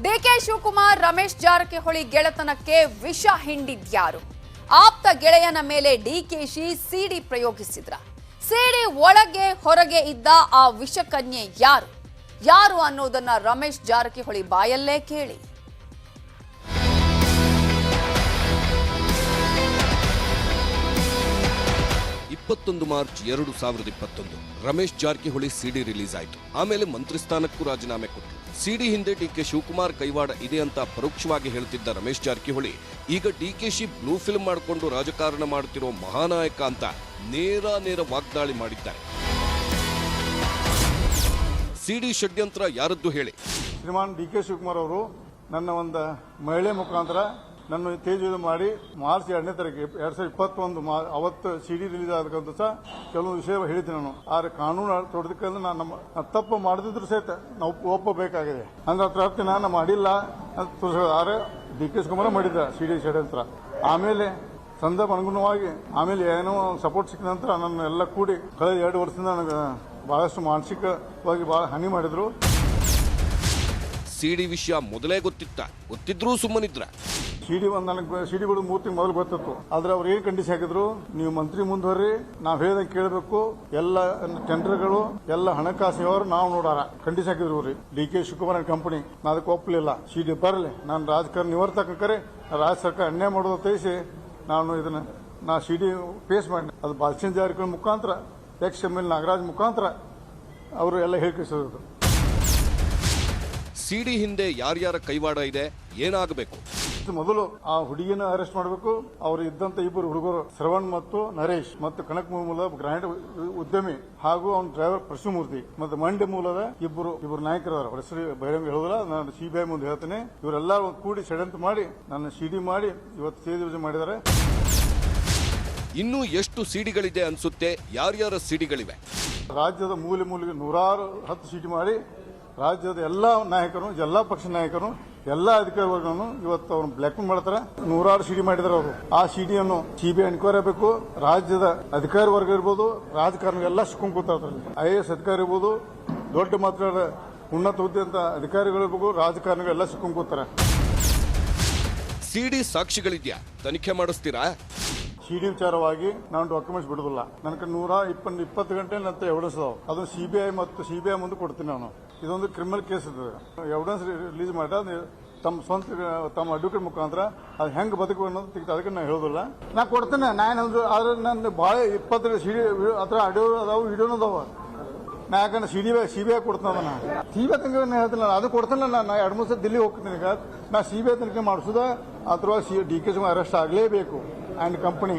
DK Shivakumar Ramesh Jarkiholi ಗೆಳೆತನಕ್ಕೆ ವಿಷ ಹಿಂಡಿದ್ಯಾರು? ಆಪ್ತ ಗೆಳೆಯನ ಮೇಲೆ ಡಿಕೆಶಿ ಸಿಡಿ ಪ್ರಯೋಗಿಸಿದ್ರ? ಸಿಡಿ ಒಳಗೆ ಹೊರಗೆ ಇದ್ದ ಆ ವಿಷಕನ್ಯೆ ಯಾರು ಅನ್ನೋದನ್ನ ರಮೇಶ್ ಜಾರಕಿಹೊಳಿ ಬಾಯಲ್ಲೇ ಕೇಳಿ. 21 ಮಾರ್ಚ್ 2021 ರಮೇಶ್ ಜಾರಕಿಹೊಳಿ ಸಿಡಿ ರಿಲೀಸ್ ಆಯಿತು. ಆಮೇಲೆ ಮಂತ್ರಿ ಸ್ಥಾನಕ್ಕೂ ರಾಜೀನಾಮೆ ಕೊಟ್ಟರು. ಸಿಡಿ ಹಿಂದೆ ಡಿಕೆ ಶಿವಕುಮಾರ್ ಕೈವಾಡ ಇದೆ ಅಂತ ಪರೋಕ್ಷವಾಗಿ ಹೇಳ್ತಿದ್ದ ರಮೇಶ್ ಜಾರಕಿಹೊಳಿ ಈಗ ಡಿಕೆಶಿ ಬ್ಲೂ ಫಿಲ್ಮ್ ಮಾಡಿಕೊಂಡು ರಾಜಕಾರಣ ಮಾಡುತ್ತಿರೋ ಮಹಾನಾಯಕ ಅಂತ ನೇರ ವಾಗ್ದಾಳಿ ಮಾಡಿದ್ದಾರೆ. ಸಿಡಿ ಷಡ್ಯಂತ್ರ ಯಾರದ್ದು ಹೇಳಿ? ಶ್ರೀಮಾನ್ ಡಿಕೆ ಶಿವಕುಮಾರ್ ಅವರು ನನ್ನ ಒಂದು ಮಹಿಳೆ ಮುಖಾಂತರ ನನ್ನ ತೇಜ್ ಮಾಡಿ ಮಾರ್ಚ್ 2ನೇ ತಾರೀಕು 2021 ಅವತ್ತು ಸಿಡಿ ರಿಲೀಸ್ ಆದಕ್ಕಂತ ಸಹ ಕೆಲವು ವಿಷಯ ಹೇಳಿದ್ದೀನಿ ನಾನು. ಆದ್ರೆ ಕಾನೂನು ತೊಡದಕ್ಕಂದ್ರೆ ನಾನು ತಪ್ಪು ಮಾಡದಿದ್ರು ಸಹಿತ ನಾವು ಒಪ್ಪಬೇಕಾಗಿದೆ. ಅಂದ್ರೆ ಅದ್ರ ಅರ್ಥ ನಾನು ಮಾಡಿಲ್ಲ ಅಂತ ತೋರಿಸ. ಆದ್ರೆ ಡಿಕೆ ಶಿವಕುಮಾರ್ ಮಾಡಿದ್ದ ಸಿಡಿ ಷಡ್ಯಂತ್ರ. ಆಮೇಲೆ ಸಂದರ್ಭ ಅನುಗುಣವಾಗಿ ಆಮೇಲೆ ಏನೋ ಸಪೋರ್ಟ್ ಸಿಕ್ಕ ನಂತರ ನನ್ನ ಎಲ್ಲ ಕೂಡಿ ಕಳೆದ 2 ವರ್ಷದಿಂದ ನನಗೆ ಬಹಳಷ್ಟು ಮಾನಸಿಕವಾಗಿ ಬಹಳ ಹಾನಿ ಮಾಡಿದ್ರು. ಸಿಡಿ ವಿಷಯ ಮೊದಲೇ ಗೊತ್ತಿದ್ರೂ ಸುಮ್ಮನಿದ್ರ. ಸಿಡಿ ನನಗೆ ಸಿಡಿ ಬಿಡು 3 ತಿಂಗಳು ಮೊದಲು ಗೊತ್ತಿತ್ತು. ಆದ್ರೆ ಅವ್ರು ಏನ್ ಕಂಡೀಷನ್ ಹಾಕಿದ್ರು, ನೀವು ಮಂತ್ರಿ ಮುಂದುವರಿ, ನಾವ್ ಹೇಳ್ದಂಗೆ ಕೇಳಬೇಕು, ಎಲ್ಲ ಟೆಂಡರ್ಗಳು ಎಲ್ಲ ಹಣಕಾಸು ವ್ಯವಹಾರ ನಾವು ನೋಡಾರ ಕಂಡೀಷನ್ ಹಾಕಿದ್ರು ಅವ್ರಿ. ಡಿಕೆ ಶಿವಕುಮಾರ್ ಕಂಪನಿ ನಾ ಅದಕ್ಕೆ ಒಪ್ಪಲಿಲ್ಲ. ಸಿಡಿ ಬರಲಿ, ನಾನು ರಾಜಕಾರಣ ನಿವರ್ತಕರೆ ರಾಜ್ಯ ಸರ್ಕಾರ ಅನ್ಯಾಯ ಮಾಡೋದು ತಿಳಿಸಿ ನಾ ಸಿಡಿ ಪೇಸ್ ಮಾಡಿ ಅದು ಬಾಲಚಂದ್ರ ಜಾರಕಿಹೊಳಿ ಮುಖಾಂತರ XML ನಾಗರಾಜ್ ಮುಖಾಂತರ ಅವರು ಎಲ್ಲ ಹೇಳಿದ್ರು. ಸಿಡಿ ಹಿಂದೆ ಯಾರ್ಯಾರ ಕೈವಾಡ ಇದೆ, ಏನಾಗಬೇಕು? ಮೊದಲು ಆ ಹುಡುಗಿನ ಅರೆಸ್ಟ್ ಮಾಡಬೇಕು. ಅವರು ಇದ್ದಂತ 2 ಹುಡುಗರು ಶ್ರವಣ್ ಮತ್ತು ನರೇಶ್ ಮತ್ತು ಕನಕ ಮೂಲದ ಗ್ರಾಂಡ್ ಉದ್ಯಮಿ ಹಾಗೂ ಅವನ ಡ್ರೈವರ್ ಪರಶುಮೂರ್ತಿ ಮತ್ತು ಮಂಡ್ಯ ಮೂಲದ ಇಬ್ಬರು ನಾಯಕರದಾರ. ಹೆಸರು ಬಹಿರಂಗ ಹೇಳೋದಿಲ್ಲ, ನಾನು CBI ಮುಂದೆ ಹೇಳ್ತೇನೆ. ಇವರೆಲ್ಲ ಕೂಡಿ ಷಡ್ಯಂತ್ರ ಮಾಡಿ ನನ್ನ ಸಿಡಿ ಮಾಡಿ ಇವತ್ತು ಸೇದಿ ಮಾಡಿದ್ದಾರೆ. ಇನ್ನೂ ಎಷ್ಟು ಸಿಡಿಗಳಿದೆ ಅನ್ಸುತ್ತೆ? ಯಾರ್ಯಾರ ಸಿಡಿಗಳಿವೆ? ರಾಜ್ಯದ ಮೂಲೆಗೆ 110 ಸಿಡಿ ಮಾಡಿ ರಾಜ್ಯದ ಎಲ್ಲಾ ನಾಯಕರು, ಎಲ್ಲಾ ಪಕ್ಷ ನಾಯಕರು, ಎಲ್ಲಾ ಅಧಿಕಾರಿ ವರ್ಗವನ್ನು ಇವತ್ತು ಅವ್ರು ಬ್ಲಾಕ್ ಮೇಲ್ ಮಾಡ್ತಾರೆ. 106 ಸಿಡಿ ಮಾಡಿದ್ದಾರೆ ಅವರು. ಆ ಸಿಡಿಯನ್ನು CBI ಎನ್ಕ್ವೈರಿ ಆಗಬೇಕು. ರಾಜ್ಯದ ಅಧಿಕಾರಿ ವರ್ಗ ಇರ್ಬೋದು, ರಾಜಕಾರಣ ಎಲ್ಲ ಸಿಕ್ಕೊಂಡು ಕೂತಾರೆ. IAS ಅಧಿಕಾರಿ ಇರ್ಬೋದು, ದೊಡ್ಡ ಮಾತ್ರ ಉನ್ನತ ಹುದ್ದೆ ಅಂತ ಅಧಿಕಾರಿಗಳಿರ್ಬೇಕು, ರಾಜಕಾರಣಿಗಳೆಲ್ಲ ಸಿಕ್ಕೊಂಡು ಕೂತಾರೆ. ಸಿಡಿ ಸಾಕ್ಷಿಗಳಿದ್ಯಾ? ತನಿಖೆ ಮಾಡಿಸ್ತೀರಾ? ಸಿಡಿ ವಿಚಾರವಾಗಿ ನಾನು ಡಾಕ್ಯುಮೆಂಟ್ಸ್ ಬಿಡುದಿಲ್ಲ. ನನಗೆ 120 ಗಂಟೆ ನಂತ ಎವಿಡೆನ್ಸ್ ಅದಾವ. ಅದನ್ನು CBI ಮುಂದೆ ಕೊಡ್ತೀನಿ ನಾನು. ಇದೊಂದು ಕ್ರಿಮಿನಲ್ ಕೇಸ್ ಇರ್ತದೆ. ಎವಿಡೆನ್ಸ್ ರಿಲೀಸ್ ಮಾಡಿ ತಮ್ಮ ಅಡ್ವೊಕೇಟ್ ಮುಖಾಂತರ ಅದು ಹೆಂಗ್ ಬದುಕು ಅನ್ನೋದು ಅದಕ್ಕೆ ನಾನು ಹೇಳೋದಿಲ್ಲ. ನಾ ಕೊಡ್ತೇನೆ, ನಾನೇನಂದ್ರು. ಆದ್ರೆ ನನ್ನ ಭಾಳ 20 ಸಿಡಿ ಹತ್ರ ಆಡಿಯೋ ಅದಾವ, ವಿಡಿಯೋನು ಅದಾವ. ನಾ ಯಾಕಂದ್ರೆ CBI ಕೊಡ್ತಾನ ಅದನ್ನ. CBI ತನಕ ಹೇಳ್ತೀನಿ, ಅದು ಕೊಡ್ತಾನಲ್ಲ. ನಾನು 2-3 ಸಲ ದಿಲ್ಲಿ ಹೋಗ್ತೀನಿ. ನಾ CBI ತನಿಖೆ ಮಾಡಿಸೋದ ಅಥವಾ ಡಿಕೆ ಶಿವಕುಮಾರ್ ಅರೆಸ್ಟ್ ಆಗಲೇಬೇಕು ಅಂಡ್ ಕಂಪನಿ.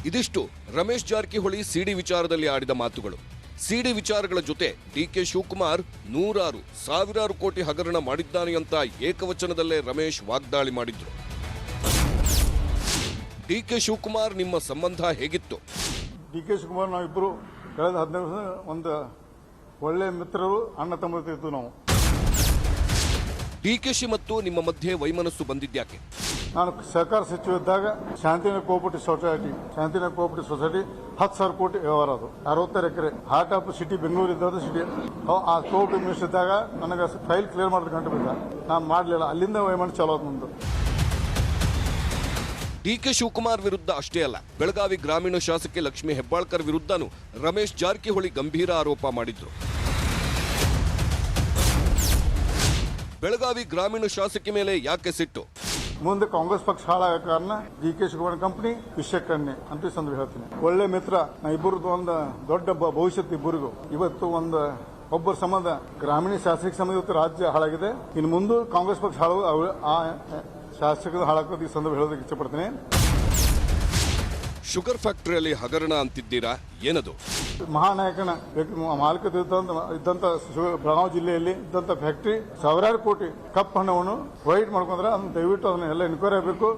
ಇದಿಷ್ಟು ರಮೇಶ್ ಜಾರಕಿಹೊಳಿ ಸಿಡಿ ವಿಚಾರದಲ್ಲಿ ಆಡಿದ ಮಾತುಗಳು. ಸಿಡಿ ವಿಚಾರಗಳ ಜೊತೆ ಡಿಕೆ ಶಿವಕುಮಾರ್ 100,000 ಕೋಟಿ ಹಗರಣ ಮಾಡಿದ್ದಾನೆ ಅಂತ ಏಕವಚನದಲ್ಲೇ ರಮೇಶ್ ವಾಗ್ದಾಳಿ ಮಾಡಿದ್ರು. ಡಿಕೆ ಶಿವಕುಮಾರ್ ನಿಮ್ಮ ಸಂಬಂಧ ಹೇಗಿತ್ತು? ಡಿಕೆ ಶಿವಕುಮಾರ್ ನಾವಿಬ್ಬರು ಕಳೆದ 15 ವರ್ಷ ಒಂದು ಒಳ್ಳೆ ಮಿತ್ರರು, ಅಣ್ಣ ತಮ್ಮರು ನಾವು. ಡಿಕೆಶಿ ಮತ್ತು ನಿಮ್ಮ ಮಧ್ಯೆ ವೈಮನಸ್ಸು ಬಂದಿದ್ಯಾಕೆ? ನಾನು ಸಹಕಾರ ಸಚಿವ ಇದ್ದಾಗ ಶಾಂತಿನಗರ ಕೋಆಪರೇಟಿವ್ ಸೊಸೈಟಿ 10,000 ಕೋಟಿ ವ್ಯವಹಾರ. ಅದು 66 ಎಕರೆ ಹಾರ್ಟ್ ಆಫ್ ಸಿಟಿ ಬೆಂಗಳೂರು ಇದ್ದ ಸಿಟಿ. ಆ ಕೋಆಪರೇಟಿವ್ ಮಿನಿಸ್ಟರ್ ಇದ್ದಾಗ ನನಗೆ ಫೈಲ್ ಕ್ಲಿಯರ್ ಮಾಡೋದು ಗಂಟು ಬಿದ್ದ. ನಾನು ಮಾಡಲಿಲ್ಲ. ಅಲ್ಲಿಂದ ವೈಮನಸ್ಸು ಚಾಲೂ ಆದ ಮುಂದೆ. ಡಿಕೆ ಶಿವಕುಮಾರ್ ವಿರುದ್ಧ ಅಷ್ಟೇ ಅಲ್ಲ, ಬೆಳಗಾವಿ ಗ್ರಾಮೀಣ ಶಾಸಕಿ ಲಕ್ಷ್ಮೀ ಹೆಬ್ಬಾಳ್ಕರ್ ವಿರುದ್ಧನೂ ರಮೇಶ್ ಜಾರಕಿಹೊಳಿ ಗಂಭೀರ ಆರೋಪ ಮಾಡಿದ್ರು. ಬೆಳಗಾವಿ ಗ್ರಾಮೀಣ ಶಾಸಕಿ ಮೇಲೆ ಯಾಕೆ ಸಿಟ್ಟು? ಮುಂದೆ ಕಾಂಗ್ರೆಸ್ ಪಕ್ಷ ಹಾಳಾಗ ಕಾರಣ ಡಿಕೆ ಶಿವಕುಮಾರ್ ಕಂಪನಿ ವಿಷಯಕ್ಕನ್ನೇ ಅಂತ ಸಂದರ್ಭ ಹೇಳ್ತೀನಿ. ಒಳ್ಳೆ ಮಿತ್ರ, ಇಬ್ಬರದ್ದು ಒಂದು ದೊಡ್ಡ ಭವಿಷ್ಯತ್ತು ಇಬ್ಬರಿಗೂ. ಇವತ್ತು ಒಬ್ಬರ ಸಂಬಂಧ ಗ್ರಾಮೀಣ ಶಾಸಕ ಸಂಬಂಧ ಇವತ್ತು ರಾಜ್ಯ ಹಾಳಾಗಿದೆ. ಇನ್ನು ಮುಂದೆ ಕಾಂಗ್ರೆಸ್ ಪಕ್ಷ ಆ ಶಾಸಕರು ಹಾಳಾಕೋದು ಈ ಸಂದರ್ಭ ಹೇಳೋದಕ್ಕೆ ಇಷ್ಟಪಡ್ತೀನಿ. ಶುಗರ್ ಫ್ಯಾಕ್ಟರಿಯಲ್ಲಿ ಹಗರಣ ಅಂತಿದ್ದೀರಾ, ಏನದು? ಮಹಾನಾಯಕನ ಮಾಲೀಕತೆ ಇದ್ದಂತ ಬೆಳಗಾವಿ ಜಿಲ್ಲೆಯಲ್ಲಿ ಇದ್ದಂತ ಫ್ಯಾಕ್ಟರಿ 1,000 ಕೋಟಿ ಕಪ್ ಹಣವನ್ನು ವೈಟ್ ಮಾಡ್ಕೊಂಡ್ರೆ ಅದನ್ನ ದಯವಿಟ್ಟು ಅದನ್ನ ಎಲ್ಲ ಎನ್ಕ್ವೈರಿ ಆಗಬೇಕು.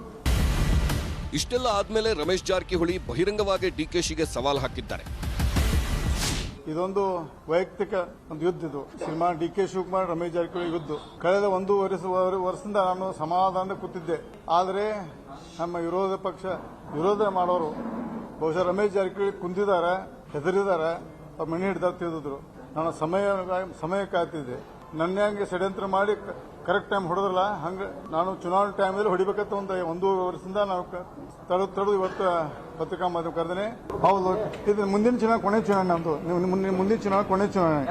ಇಷ್ಟೆಲ್ಲ ಆದ್ಮೇಲೆ ರಮೇಶ್ ಜಾರಕಿಹೊಳಿ ಬಹಿರಂಗವಾಗಿ ಡಿಕೆಶಿಗೆ ಸವಾಲ್ ಹಾಕಿದ್ದಾರೆ. ಇದೊಂದು ವೈಯಕ್ತಿಕ ಒಂದು ಯುದ್ಧ. ಇದು ಶ್ರೀಮಾನ್ ಡಿಕೆ ಶಿವಕುಮಾರ್ ರಮೇಶ್ ಜಾರಕಿಹೊಳಿ ಯುದ್ಧ. ಕಳೆದ 1 ವರ್ಷದಿಂದ ನಾನು ಸಮಾಧಾನ ಕೂತಿದ್ದೆ. ಆದರೆ ನಮ್ಮ ವಿರೋಧ ಮಾಡೋರು ಬಹುಶಃ ರಮೇಶ್ ಜಾರಕಿಹೊಳಿ ಕುಂದಿದ್ದಾರೆ, ಹೆದರಿದ್ದಾರೆ, ಮನೆ ಹಿಡಿದಾಗ ತಿಳಿದಿದ್ರು. ನಾನು ಸಮಯ ಕಾಯ್ತಿದ್ದೆ. ನನ್ನ ಹಂಗೆ ಷಡ್ಯಂತ್ರ ಮಾಡಿ ಕರೆಕ್ಟ್ ಟೈಮ್ ಹೊಡೆದ್ರಲ್ಲ ಹಂಗೆ ನಾನು ಚುನಾವಣೆ ಟೈಮಲ್ಲಿ ಹೊಡಿಬೇಕಂತ ಒಂದೂವರೆ ವರ್ಷದಿಂದ ನಾವು ತಡೆದು ಇವತ್ತು ಪತ್ರಿಕಾ ಮಾಧ್ಯಮ ಕರೆದೇನೆ. ಹೌದು, ಇದು ಮುಂದಿನ ಚುನಾವಣೆ ಕೊನೆ ಚುನಾವಣೆ ನಮ್ದು. ಮುಂದಿನ ಚುನಾವಣೆ ಕೊನೆ ಚುನಾವಣೆ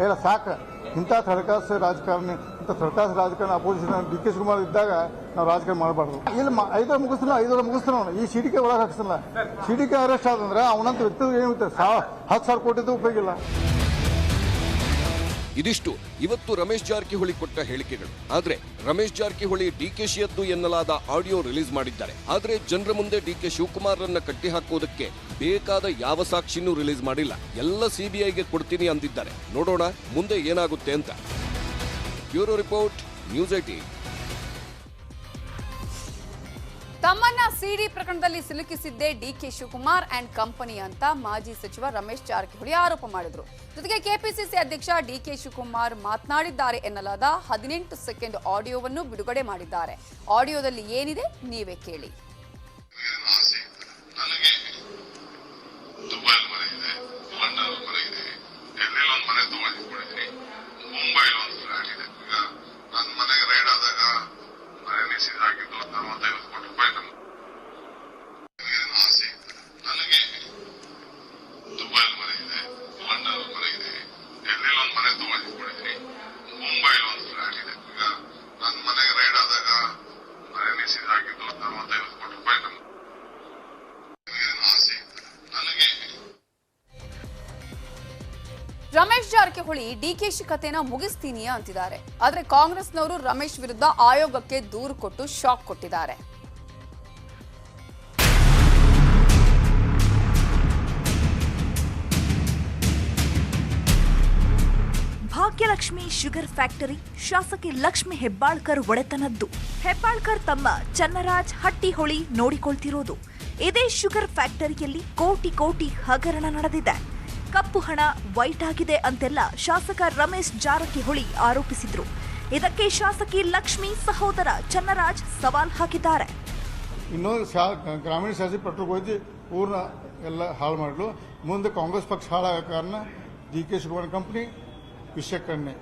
ಇಲ್ಲ ಸಾಕು. ಇಂಥ ಥರ್ಡ್ ರಾಜಕಾರಣ ಅಪೋಸಿಷನ್ ಡಿ ಕೆ ಶಿವಕುಮಾರ್ ಇದ್ದಾಗ ನಾವು ರಾಜಕಾರಣ ಮಾಡಬಾರ್ದು. ಇಲ್ಲಿ 5 ಮುಗಿಸ್ತಾನ ಈ ಸಿಡಿಕೆ ಒಳಗೆ ಹಾಕಿಸಲ್ಲ. ಸಿಡಿಕೆ ಅರೆಸ್ಟ್ ಆದಂದ್ರೆ ಅವನಂತ ವ್ಯಕ್ತಿ ಏನಿರುತ್ತೆ 10,000 ಕೋಟಿದು ಉಪಯೋಗ ಇಲ್ಲ. ಇದಿಷ್ಟು ಇವತ್ತು ರಮೇಶ್ ಜಾರಕಿಹೊಳಿ ಕೊಟ್ಟ ಹೇಳಿಕೆಗಳು. ಆದ್ರೆ ರಮೇಶ್ ಜಾರಕಿಹೊಳಿ ಡಿಕೆಶಿಯದ್ದು ಎನ್ನಲಾದ ಆಡಿಯೋ ರಿಲೀಸ್ ಮಾಡಿದ್ದಾರೆ. ಆದ್ರೆ ಜನರ ಮುಂದೆ ಡಿಕೆ ಶಿವಕುಮಾರ್ ರನ್ನ ಕಟ್ಟಿ ಹಾಕೋದಕ್ಕೆ ಬೇಕಾದ ಯಾವ ಸಾಕ್ಷಿನೂ ರಿಲೀಸ್ ಮಾಡಿಲ್ಲ. ಎಲ್ಲ ಸಿಬಿಐಗೆ ಕೊಡ್ತೀನಿ ಅಂದಿದ್ದಾರೆ. ನೋಡೋಣ ಮುಂದೆ ಏನಾಗುತ್ತೆ ಅಂತ. Bureau report, news 18. ತಮ್ಮನ್ನ ಸಿಡಿ ಪ್ರಕರಣದಲ್ಲಿ ಸಿಲುಕಿಸಿದ್ದೇ ಡಿಕೆ ಶಿವಕುಮಾರ್ ಅಂಡ್ ಕಂಪನಿ ಅಂತ ಮಾಜಿ ಸಚಿವ ರಮೇಶ್ ಜಾರಕಿಹೊಳಿ ಆರೋಪ ಮಾಡಿದ್ರು. ಜೊತೆಗೆ ಕೆಪಿಸಿಸಿ ಅಧ್ಯಕ್ಷ ಡಿಕೆ ಶಿವಕುಮಾರ್ ಮಾತನಾಡಿದ್ದಾರೆ ಎನ್ನಲಾದ 18 ಸೆಕೆಂಡ್ ಆಡಿಯೋವನ್ನು ಬಿಡುಗಡೆ ಮಾಡಿದ್ದಾರೆ. ಆಡಿಯೋದಲ್ಲಿ ಏನಿದೆ ನೀವೇ ಕೇಳಿ. ರಮೇಶ್ ಜಾರಕಿಹೊಳಿ ಡಿಕೆಶಿ ಕತೆನ ಮುಗಿಸ್ತೀನಿ ಅಂತಿದ್ದಾರೆ. ಆದ್ರೆ ಕಾಂಗ್ರೆಸ್ನವರು ರಮೇಶ್ ವಿರುದ್ಧ ಆಯೋಗಕ್ಕೆ ದೂರು ಕೊಟ್ಟು ಶಾಕ್ ಕೊಟ್ಟಿದ್ದಾರೆ. ಭಾಗ್ಯಲಕ್ಷ್ಮಿ ಶುಗರ್ ಫ್ಯಾಕ್ಟರಿ ಶಾಸಕಿ ಲಕ್ಷ್ಮಿ ಹೆಬ್ಬಾಳ್ಕರ್ ಒಡೆತನದ್ದು. ಹೆಬ್ಬಾಳ್ಕರ್ ತಮ್ಮ ಚನ್ನರಾಜ್ ಹಟ್ಟಿಹೊಳಿ ನೋಡಿಕೊಳ್ತಿರೋದು. ಇದೇ ಶುಗರ್ ಫ್ಯಾಕ್ಟರಿಯಲ್ಲಿ ಕೋಟಿ ಕೋಟಿ ಹಗರಣ ನಡೆದಿದೆ. ಕಪ್ಪು ಹಣ ವೈಟ್ ಆಗಿದೆ ಅಂತೆಲ್ಲ ಶಾಸಕ ರಮೇಶ್ ಜಾರಕಿಹೊಳಿ ಆರೋಪಿಸಿದ್ರು. ಇದಕ್ಕೆ ಶಾಸಕಿ ಲಕ್ಷ್ಮಿ ಸಹೋದರ ಚನ್ನರಾಜ್ ಸವಾಲ್ ಹಾಕಿದ್ದಾರೆ. ಇನ್ನೊಂದು ಗ್ರಾಮೀಣ ಶಾಸಕಿ ಪಟ್ಟಕ್ಕೆ ಹೋಗಿ ಊರ್ನ ಎಲ್ಲ ಹಾಳು ಮಾಡಲು ಮುಂದೆ ಕಾಂಗ್ರೆಸ್ ಪಕ್ಷ ಹಾಳಾಗ ಕಾರಣ ಡಿ ಕೆ ಶಿವಕುಮಾರ್ ಕಂಪನಿ ವಿಷಯಕ್ಕಣ್ಣೆ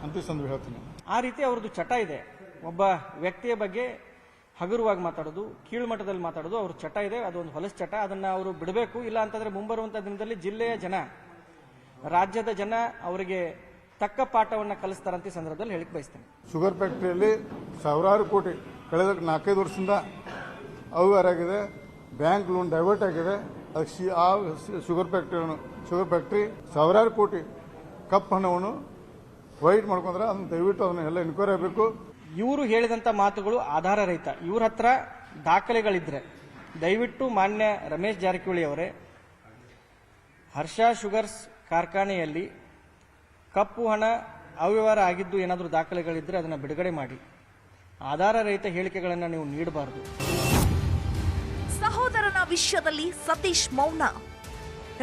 ಅಂತ ಸಂದರ್ಭ ಹೇಳ್ತೀನಿ. ಆ ರೀತಿ ಅವ್ರದ್ದು ಚಟ ಇದೆ. ಒಬ್ಬ ವ್ಯಕ್ತಿಯ ಬಗ್ಗೆ ಹಗುರವಾಗಿ ಮಾತಾಡೋದು, ಕೀಳುಮಟ್ಟದಲ್ಲಿ ಮಾತಾಡೋದು ಅವ್ರ ಚಟ ಇದೆ. ಅದೊಂದು ಹೊಲಸ ಚಟ. ಅದನ್ನ ಅವರು ಬಿಡಬೇಕು. ಇಲ್ಲ ಅಂತಂದ್ರೆ ಮುಂಬರುವಂತಹ ದಿನದಲ್ಲಿ ಜಿಲ್ಲೆಯ ಜನ, ರಾಜ್ಯದ ಜನ ಅವರಿಗೆ ತಕ್ಕ ಪಾಠವನ್ನ ಕಲಿಸ್ತಾರಂತ ಸಂದರ್ಭದಲ್ಲಿ ಹೇಳಿಕ್ ಬಯಸ್ತೇನೆ. ಶುಗರ್ ಫ್ಯಾಕ್ಟರಿಯಲ್ಲಿ ಸಾವಿರಾರು ಕೋಟಿ ಕಳೆದ 4-5 ವರ್ಷದಿಂದ ಅವ್ಯವಹಾರ ಆಗಿದೆ. ಬ್ಯಾಂಕ್ ಲೋನ್ ಡೈವರ್ಟ್ ಆಗಿದೆ. ಅದಕ್ಕೆ ಆ ಶುಗರ್ ಫ್ಯಾಕ್ಟರಿ ಸಾವಿರಾರು ಕೋಟಿ ಕಪ್ಪು ಹಣವನ್ನು ವೈಟ್ ಮಾಡ್ಕೊಂಡ್ರೆ ಅದನ್ನ ದಯವಿಟ್ಟು ಅದನ್ನೆಲ್ಲ ಎನ್ಕ್ವೈರಿ ಆಗಬೇಕು. ಇವರು ಹೇಳಿದಂತ ಮಾತುಗಳು ಆಧಾರ ರಹಿತ. ಇವ್ರ ಹತ್ರ ದಾಖಲೆಗಳಿದ್ರೆ ದಯವಿಟ್ಟು ಮಾನ್ಯ ರಮೇಶ್ ಜಾರಕಿಹೊಳಿ ಅವರೇ, ಹರ್ಷ ಶುಗರ್ಸ್ ಕಾರ್ಖಾನೆಯಲ್ಲಿ ಕಪ್ಪು ಹಣ ಅವ್ಯವಹಾರ ಆಗಿದ್ದು ಏನಾದರೂ ದಾಖಲೆಗಳಿದ್ರೆ ಅದನ್ನು ಬಿಡುಗಡೆ ಮಾಡಿ. ಆಧಾರ ರಹಿತ ಹೇಳಿಕೆಗಳನ್ನು ನೀವು ನೀಡಬಾರದು. ಸಹೋದರನ ವಿಷಯದಲ್ಲಿ ಸತೀಶ್ ಮೌನ.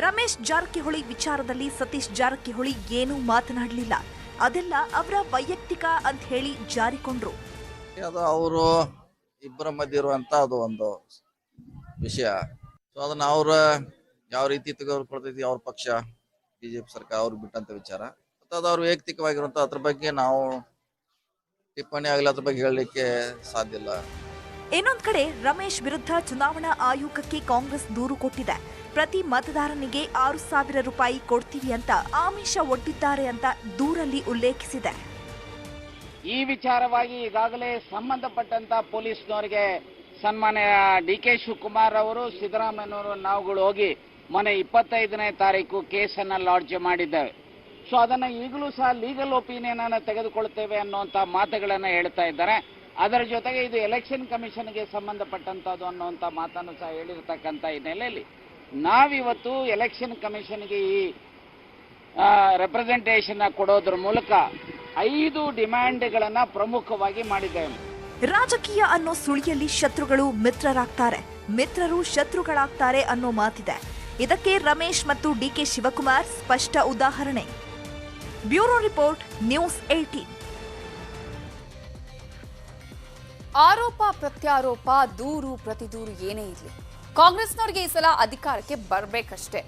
ರಮೇಶ್ ಜಾರಕಿಹೊಳಿ ವಿಚಾರದಲ್ಲಿ ಸತೀಶ್ ಜಾರಕಿಹೊಳಿ ಏನೂ ಮಾತನಾಡಲಿಲ್ಲ. ಅದೆಲ್ಲ ಅವರ ವೈಯಕ್ತಿಕ ಅಂತ ಹೇಳಿ ಜಾರಿಕೊಂಡ್ರು. ಅದು ಅವರು ಇಬ್ಬರ ಮಧ್ಯೆ ಇರುವಂತ ಅದು ಒಂದು ವಿಷಯ. ಸೊ ಅದನ್ನ ಅವ್ರ ಯಾವ ರೀತಿ ತೆಗೆದುಕೊಳ್ತೈತಿ ಅವ್ರ ಪಕ್ಷ, ಬಿಜೆಪಿ ಸರ್ಕಾರ ಅವ್ರಿಗೆ ಬಿಟ್ಟಂತ ವಿಚಾರ. ಅದು ಅವ್ರ ವೈಯಕ್ತಿಕವಾಗಿರುವಂತ ಅದ್ರ ಬಗ್ಗೆ ನಾವು ಟಿಪ್ಪಣಿ ಆಗಲಿ ಅದ್ರ ಬಗ್ಗೆ ಹೇಳಲಿಕ್ಕೆ ಸಾಧ್ಯ ಇಲ್ಲ. ಇನ್ನೊಂದ್ ಕಡೆ ರಮೇಶ್ ವಿರುದ್ಧ ಚುನಾವಣಾ ಆಯೋಗಕ್ಕೆ ಕಾಂಗ್ರೆಸ್ ದೂರು ಕೊಟ್ಟಿದೆ. ಪ್ರತಿ ಮತದಾರನಿಗೆ 6,000 ರೂಪಾಯಿ ಕೊಡ್ತೀವಿ ಅಂತ ಆಮಿಷ ಒಡ್ಡಿದ್ದಾರೆ ಅಂತ ದೂರಲ್ಲಿ ಉಲ್ಲೇಖಿಸಿದೆ. ಈ ವಿಚಾರವಾಗಿ ಈಗಾಗಲೇ ಸಂಬಂಧಪಟ್ಟಂತ ಪೊಲೀಸ್ನವರಿಗೆ ಸನ್ಮಾನ್ಯ ಡಿ ಕೆ ಶಿವಕುಮಾರ್ ಅವರು, ಸಿದ್ದರಾಮಯ್ಯನವರು ನಾವುಗಳು ಹೋಗಿ ಮೊನ್ನೆ 25ನೇ ತಾರೀಕು ಕೇಸನ್ನ ಲಾಡ್ಜ್ ಮಾಡಿದ್ದೇವೆ. ಸೊ ಅದನ್ನ ಈಗಲೂ ಸಹ ಲೀಗಲ್ ಒಪಿನಿಯನ್ ಅನ್ನು ತೆಗೆದುಕೊಳ್ತೇವೆ ಅನ್ನುವಂತ ಮಾತುಗಳನ್ನ ಹೇಳ್ತಾ ಇದ್ದಾರೆ. ಅದರ ಜೊತೆಗೆ ಇದು ಎಲೆಕ್ಷನ್ ಕಮಿಷನ್ಗೆ ಸಂಬಂಧಪಟ್ಟಂತದ್ದು ಅನ್ನುವಂತ ಮಾತನ್ನು ಸಹ ಹೇಳಿರ್ತಕ್ಕಂಥ ಹಿನ್ನೆಲೆಯಲ್ಲಿ ನಾವಿವತ್ತು ಎಲೆಕ್ಷನ್ ಕಮಿಷನ್ಗೆ ಈ ರೆಪ್ರೆಸೆಂಟೇಷನ್ ಕೊಡೋದ್ರ ಮೂಲಕ 5 ಡಿಮ್ಯಾಂಡ್ಗಳನ್ನ ಪ್ರಮುಖವಾಗಿ ಮಾಡಿದ್ದೇವೆ. ರಾಜಕೀಯ ಅನ್ನೋ ಸುಳಿಯಲ್ಲಿ ಶತ್ರುಗಳು ಮಿತ್ರರಾಗ್ತಾರೆ, ಮಿತ್ರರು ಶತ್ರುಗಳಾಗ್ತಾರೆ ಅನ್ನೋ ಮಾತಿದೆ. ಇದಕ್ಕೆ ರಮೇಶ್ ಮತ್ತು ಡಿಕೆ ಶಿವಕುಮಾರ್ ಸ್ಪಷ್ಟ ಉದಾಹರಣೆ. Bureau report, news 18. ಆರೋಪ ಪ್ರತ್ಯಾರೋಪ, ದೂರು ಪ್ರತಿದೂರು ಏನೇ ಇರಲಿ, ಕಾಂಗ್ರೆಸ್ನವರಿಗೆ ಈ ಸಲ ಅಧಿಕಾರಕ್ಕೆ ಬರಬೇಕಷ್ಟೇ.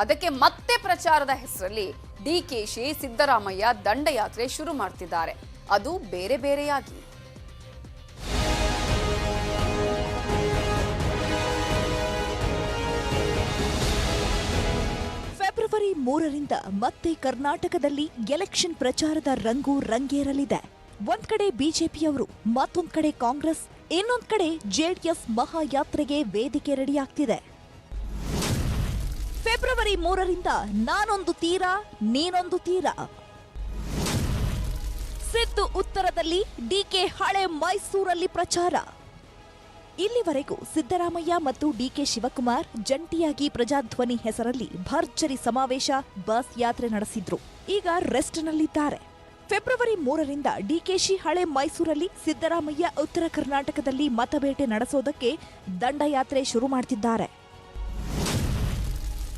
ಅದಕ್ಕೆ ಮತ್ತೆ ಪ್ರಚಾರದ ಹೆಸರಲ್ಲಿ ಡಿಕೆಶಿ ಸಿದ್ದರಾಮಯ್ಯ ದಂಡಯಾತ್ರೆ ಶುರು ಮಾಡ್ತಿದ್ದಾರೆ, ಅದು ಬೇರೆ ಬೇರೆಯಾಗಿ. ಫೆಬ್ರವರಿ 3ರಿಂದ ಮತ್ತೆ ಕರ್ನಾಟಕದಲ್ಲಿ ಎಲೆಕ್ಷನ್ ಪ್ರಚಾರದ ರಂಗು ರಂಗೇರಲಿದೆ. ಒಂದ್ ಕಡೆ ಬಿಜೆಪಿಯವರು, ಮತ್ತೊಂದ್ ಕಡೆ ಕಾಂಗ್ರೆಸ್, ಇನ್ನೊಂದ್ ಕಡೆ ಜೆಡಿಎಸ್ ಮಹಾಯಾತ್ರೆಗೆ ವೇದಿಕೆ ರೆಡಿಯಾಗ್ತಿದೆ. ಫೆಬ್ರವರಿ 3ರಿಂದ ನಾನೊಂದು ತೀರ ನೀನೊಂದು ತೀರ. ಸಿದ್ದು ಉತ್ತರದಲ್ಲಿ, ಡಿಕೆ ಹಳೆ ಮೈಸೂರಲ್ಲಿ ಪ್ರಚಾರ. ಇಲ್ಲಿವರೆಗೂ ಸಿದ್ದರಾಮಯ್ಯ ಮತ್ತು ಡಿಕೆ ಶಿವಕುಮಾರ್ ಜಂಟಿಯಾಗಿ ಪ್ರಜಾಧ್ವನಿ ಹೆಸರಲ್ಲಿ ಭರ್ಜರಿ ಸಮಾವೇಶ, ಬಸ್ ಯಾತ್ರೆ ನಡೆಸಿದ್ರು. ಈಗ ರೆಸ್ಟ್ನಲ್ಲಿದ್ದಾರೆ. ಫೆಬ್ರವರಿ 3ರಿಂದ ಡಿಕೆಶಿ ಹಳೆ ಮೈಸೂರಲ್ಲಿ, ಸಿದ್ದರಾಮಯ್ಯ ಉತ್ತರ ಕರ್ನಾಟಕದಲ್ಲಿ ಮತಬೇಟೆ ನಡೆಸೋದಕ್ಕೆ ದಂಡಯಾತ್ರೆ ಶುರು ಮಾಡ್ತಿದ್ದಾರೆ.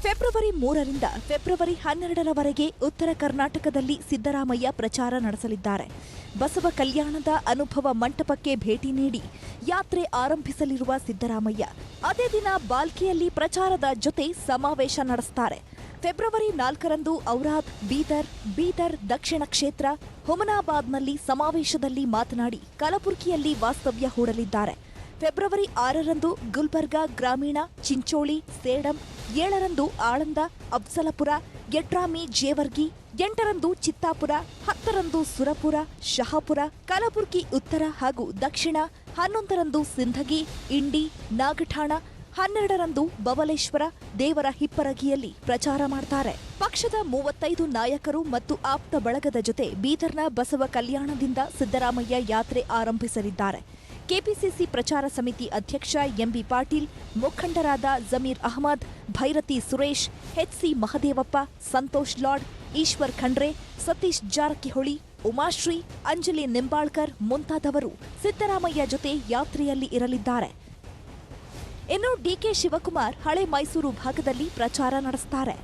ಫೆಬ್ರವರಿ 3ರಿಂದ ಫೆಬ್ರವರಿ 12ರವರೆಗೆ ಉತ್ತರ ಕರ್ನಾಟಕದಲ್ಲಿ ಸಿದ್ದರಾಮಯ್ಯ ಪ್ರಚಾರ ನಡೆಸಲಿದ್ದಾರೆ. ಬಸವ ಕಲ್ಯಾಣದ ಅನುಭವ ಮಂಟಪಕ್ಕೆ ಭೇಟಿ ನೀಡಿ ಯಾತ್ರೆ ಆರಂಭಿಸಲಿರುವ ಸಿದ್ದರಾಮಯ್ಯ ಅದೇ ದಿನ ಬಾಲ್ಕಿಯಲ್ಲಿ ಪ್ರಚಾರದ ಜೊತೆ ಸಮಾವೇಶ ನಡೆಸುತ್ತಾರೆ. ಫೆಬ್ರವರಿ 4ರಂದು ಔರಾದ್, ಬೀದರ್ ದಕ್ಷಿಣ ಕ್ಷೇತ್ರ, ಹುಮನಾಬಾದ್ನಲ್ಲಿ ಸಮಾವೇಶದಲ್ಲಿ ಮಾತನಾಡಿ ಕಲಬುರಗಿಯಲ್ಲಿ ವಾಸ್ತವ್ಯ ಹೂಡಲಿದ್ದಾರೆ. ಫೆಬ್ರವರಿ 6ರಂದು ಗುಲ್ಬರ್ಗಾ ಗ್ರಾಮೀಣ, ಚಿಂಚೋಳಿ, ಸೇಡಂ, 7ರಂದು ಆಳಂದ, ಅಫ್ಜಲಪುರ, ಯಡ್ರಾಮಿ, ಜೇವರ್ಗಿ, 8ರಂದು ಚಿತ್ತಾಪುರ, 10ರಂದು ಸುರಪುರ, ಶಹಾಪುರ, ಕಲಬುರಗಿ ಉತ್ತರ ಹಾಗೂ ದಕ್ಷಿಣ, 11ರಂದು ಸಿಂಧಗಿ, ಇಂಡಿ, ನಾಗಠಾಣ, 12ರಂದು ಬಬಲೇಶ್ವರ, ದೇವರ ಹಿಪ್ಪರಗಿಯಲ್ಲಿ ಪ್ರಚಾರ ಮಾಡ್ತಾರೆ. ಪಕ್ಷದ 35 ನಾಯಕರು ಮತ್ತು ಆಪ್ತ ಬಳಗದ ಜೊತೆ ಬೀದರ್ನ ಬಸವ ಕಲ್ಯಾಣದಿಂದ ಸಿದ್ದರಾಮಯ್ಯ ಯಾತ್ರೆ ಆರಂಭಿಸಲಿದ್ದಾರೆ. ಕೆಪಿಸಿಸಿ ಪ್ರಚಾರ ಸಮಿತಿ ಅಧ್ಯಕ್ಷ ಎಂಬಿ ಪಾಟೀಲ್, ಮುಖಂಡರಾದ ಜಮೀರ್ ಅಹಮದ್, ಭೈರತಿ ಸುರೇಶ್, ಎಚ್ಸಿ ಮಹದೇವಪ್ಪ, ಸಂತೋಷ್ ಲಾಡ್, ಈಶ್ವರ್ ಖಂಡ್ರೆ, ಸತೀಶ್ ಜಾರಕಿಹೊಳಿ, ಉಮಾಶ್ರೀ, ಅಂಜಲಿ ನಿಂಬಾಳ್ಕರ್ ಮುಂತಾದವರು ಸಿದ್ದರಾಮಯ್ಯ ಜೊತೆ ಯಾತ್ರೆಯಲ್ಲಿ ಇರಲಿದ್ದಾರೆ. ಇನ್ನು ಡಿಕೆ ಶಿವಕುಮಾರ್ ಹಳೆ ಮೈಸೂರು ಭಾಗದಲ್ಲಿ ಪ್ರಚಾರ ನಡೆಸುತ್ತಾರೆ.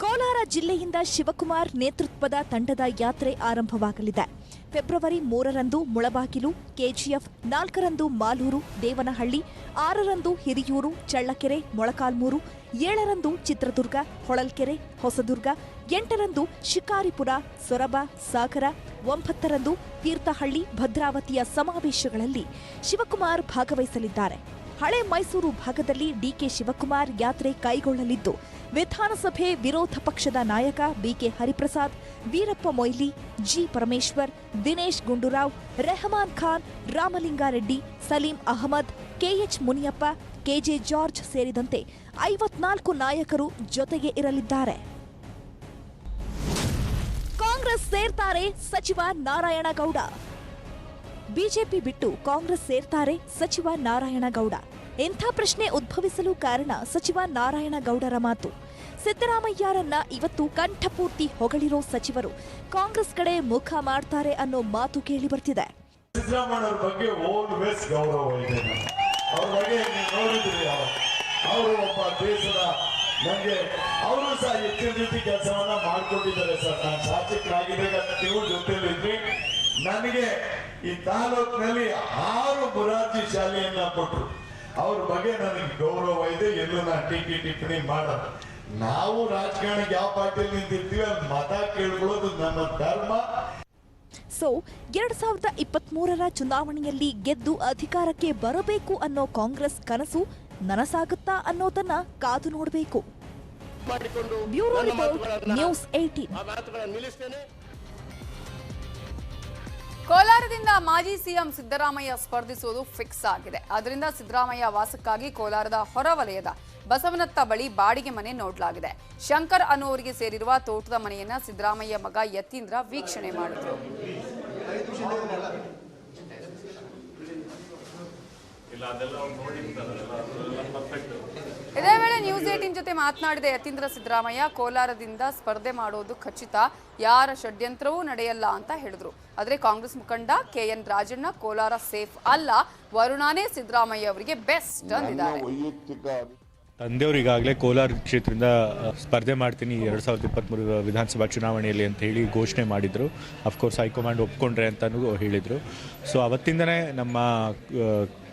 ಕೋಲಾರ ಜಿಲ್ಲೆಯಿಂದ ಶಿವಕುಮಾರ್ ನೇತೃತ್ವದ ತಂಡದ ಯಾತ್ರೆ ಆರಂಭವಾಗಲಿದೆ. ಫೆಬ್ರವರಿ 3ರಂದು ಮುಳಬಾಗಿಲು, ಕೆಜಿಎಫ್, 4ರಂದು ಮಾಲೂರು, ದೇವನಹಳ್ಳಿ, 6ರಂದು ಹಿರಿಯೂರು, ಚಳ್ಳಕೆರೆ, ಮೊಳಕಾಲ್ಮೂರು, 7ರಂದು ಚಿತ್ರದುರ್ಗ, ಹೊಳಲ್ಕೆರೆ, ಹೊಸದುರ್ಗ, 8ರಂದು ಶಿಕಾರಿಪುರ, ಸೊರಬ, ಸಾಗರ, 9ರಂದು ತೀರ್ಥಹಳ್ಳಿ, ಭದ್ರಾವತಿಯ ಸಮಾವೇಶಗಳಲ್ಲಿ ಶಿವಕುಮಾರ್ ಭಾಗವಹಿಸಲಿದ್ದಾರೆ. ಹಳೆ ಮೈಸೂರು ಭಾಗದಲ್ಲಿ ಡಿಕೆ ಶಿವಕುಮಾರ್ ಯಾತ್ರೆ ಕೈಗೊಳ್ಳಲಿದ್ದು, ವಿಧಾನಸಭೆ ವಿರೋಧ ಪಕ್ಷದ ನಾಯಕ BK Hariprasad, Veerappa Moily, G Parameshwar, Dinesh Gundu Rao, Rehman Khan, Ramalinga Reddy, Saleem Ahmed, KH Muniyappa, KJ George ಸೇರಿದಂತೆ 54 ನಾಯಕರು ಜೊತೆಗೆ ಇರಲಿದ್ದಾರೆ. ಕಾಂಗ್ರೆಸ್ ಸೇರ್ತಾರೆ ಸಚಿವ ನಾರಾಯಣಗೌಡ. ಬಿಜೆಪಿ ಬಿಟ್ಟು ಕಾಂಗ್ರೆಸ್ ಸೇರ್ತಾರೆ ಸಚಿವ ನಾರಾಯಣಗೌಡ. ಇಂಥ ಪ್ರಶ್ನೆ ಉದ್ಭವಿಸಲು ಕಾರಣ ಸಚಿವ ನಾರಾಯಣಗೌಡರ ಮಾತು. ಸಿದ್ದರಾಮಯ್ಯರನ್ನ ಇವತ್ತು ಕಂಠಪೂರ್ತಿ ಹೊಗಳಿರೋ ಸಚಿವರು ಕಾಂಗ್ರೆಸ್ ಕಡೆ ಮುಖ ಮಾಡ್ತಾರೆ ಅನ್ನೋ ಮಾತು ಕೇಳಿ ಬರ್ತಿದೆ. ಸಿದ್ದರಾಮಯ್ಯ ಬಗ್ಗೆ ಆಲ್ವೇಸ್ ಗೌರವ ಇದೆ. ಅವ್ರ ಬಗ್ಗೆ ನೀವು ನೋಡಿದ್ರಿ, ಅವರು ಒಬ್ಬ ದೇಶದ ನನಗೆ ಅವರು ಸಹ ಹೆಚ್ಚಿನ ರೀತಿ ಕೆಲಸವನ್ನ ಮಾಡ್ಕೊಂಡಿದ್ದಾರೆ ಸರ್. ನಾನು ಶಾಸಕರಾಗಿದ್ದಾಗ ನೀವು ಜೊತೆಲಿದ್ರಿ. ನನಗೆ ಈ ತಾಲೂಕಿನಲ್ಲಿ 6 ಮೊರಾರ್ಜಿ ಶಾಲೆಯನ್ನ ಕೊಟ್ಟರು. ಅವ್ರ ಬಗ್ಗೆ ನನಗೆ ಗೌರವ ಇದೆ. ಎಲ್ಲೂ ನಾನು ಟಿಪ್ಪಣಿ ಮಾಡೋದು. ನಾವು ರಾಜಕಾರಣಕ್ಕೆ ಯಾವ ಪಾರ್ಟಿಯಲ್ಲಿ ನಿಂತಿರ್ತೀವಿ ಅದು ಮತ ಕೇಳ್ಕೊಳ್ಳೋದು ನಮ್ಮ ಧರ್ಮ. ಸೊ 2023ರ ಚುನಾವಣೆಯಲ್ಲಿ ಗೆದ್ದು ಅಧಿಕಾರಕ್ಕೆ ಬರಬೇಕು ಅನ್ನೋ ಕಾಂಗ್ರೆಸ್ ಕನಸು ನನಸಾಗುತ್ತಾ ಅನ್ನೋದನ್ನ ಕಾದು ನೋಡಬೇಕು. Bureau report, news 18. ಕೋಲಾರದಿಂದ ಮಾಜಿ ಸಿಎಂ ಸಿದ್ದರಾಮಯ್ಯ ಸ್ಪರ್ಧಿಸುವುದು ಫಿಕ್ಸ್ ಆಗಿದೆ. ಅದರಿಂದ ಸಿದ್ದರಾಮಯ್ಯ ವಾಸಕ್ಕಾಗಿ ಕೋಲಾರದ ಹೊರವಲಯದ ಬಸವನತ್ತ ಬಳಿ ಬಾಡಿಗೆ ಮನೆ ನೋಡಲಾಗಿದೆ. ಶಂಕರ್ ಅನ್ನುವರಿಗೆ ಸೇರಿರುವ ತೋಟದ ಮನೆಯನ್ನ ಸಿದ್ದರಾಮಯ್ಯ ಮಗ ಯತೀಂದ್ರ ವೀಕ್ಷಣೆ ಮಾಡಿದರು. ಇದೇ ವೇಳೆ ನ್ಯೂಸ್ 18 ಜೊತೆ ಮಾತನಾಡಿದ ಯತೀಂದ್ರ ಸಿದ್ದರಾಮಯ್ಯ ಕೋಲಾರದಿಂದ ಸ್ಪರ್ಧೆ ಮಾಡೋದು ಖಚಿತ, ಯಾರ ಷಡ್ಯಂತ್ರವೂ ನಡೆಯಲ್ಲ ಅಂತ ಹೇಳಿದ್ರು. ಆದರೆ ಕಾಂಗ್ರೆಸ್ ಮುಖಂಡ ಕೆಎನ್ ರಾಜಣ್ಣ ಕೋಲಾರ ಸೇಫ್ ಅಲ್ಲ, ವರುಣಾನೇ ಸಿದ್ದರಾಮಯ್ಯ ಅವರಿಗೆ ಬೆಸ್ಟ್ ಅಂದಿದ್ದಾರೆ. ತಂದೆಯವರು ಈಗಾಗಲೇ ಕೋಲಾರ ಕ್ಷೇತ್ರದಿಂದ ಸ್ಪರ್ಧೆ ಮಾಡ್ತೀನಿ 2023 ವಿಧಾನಸಭಾ ಚುನಾವಣೆಯಲ್ಲಿ ಅಂತ ಹೇಳಿ ಘೋಷಣೆ ಮಾಡಿದರು. ಅಫ್ಕೋರ್ಸ್ ಹೈಕಮಾಂಡ್ ಒಪ್ಕೊಂಡ್ರೆ ಅಂತಲೂ ಹೇಳಿದರು. ಸೊ ಅವತ್ತಿಂದನೇ ನಮ್ಮ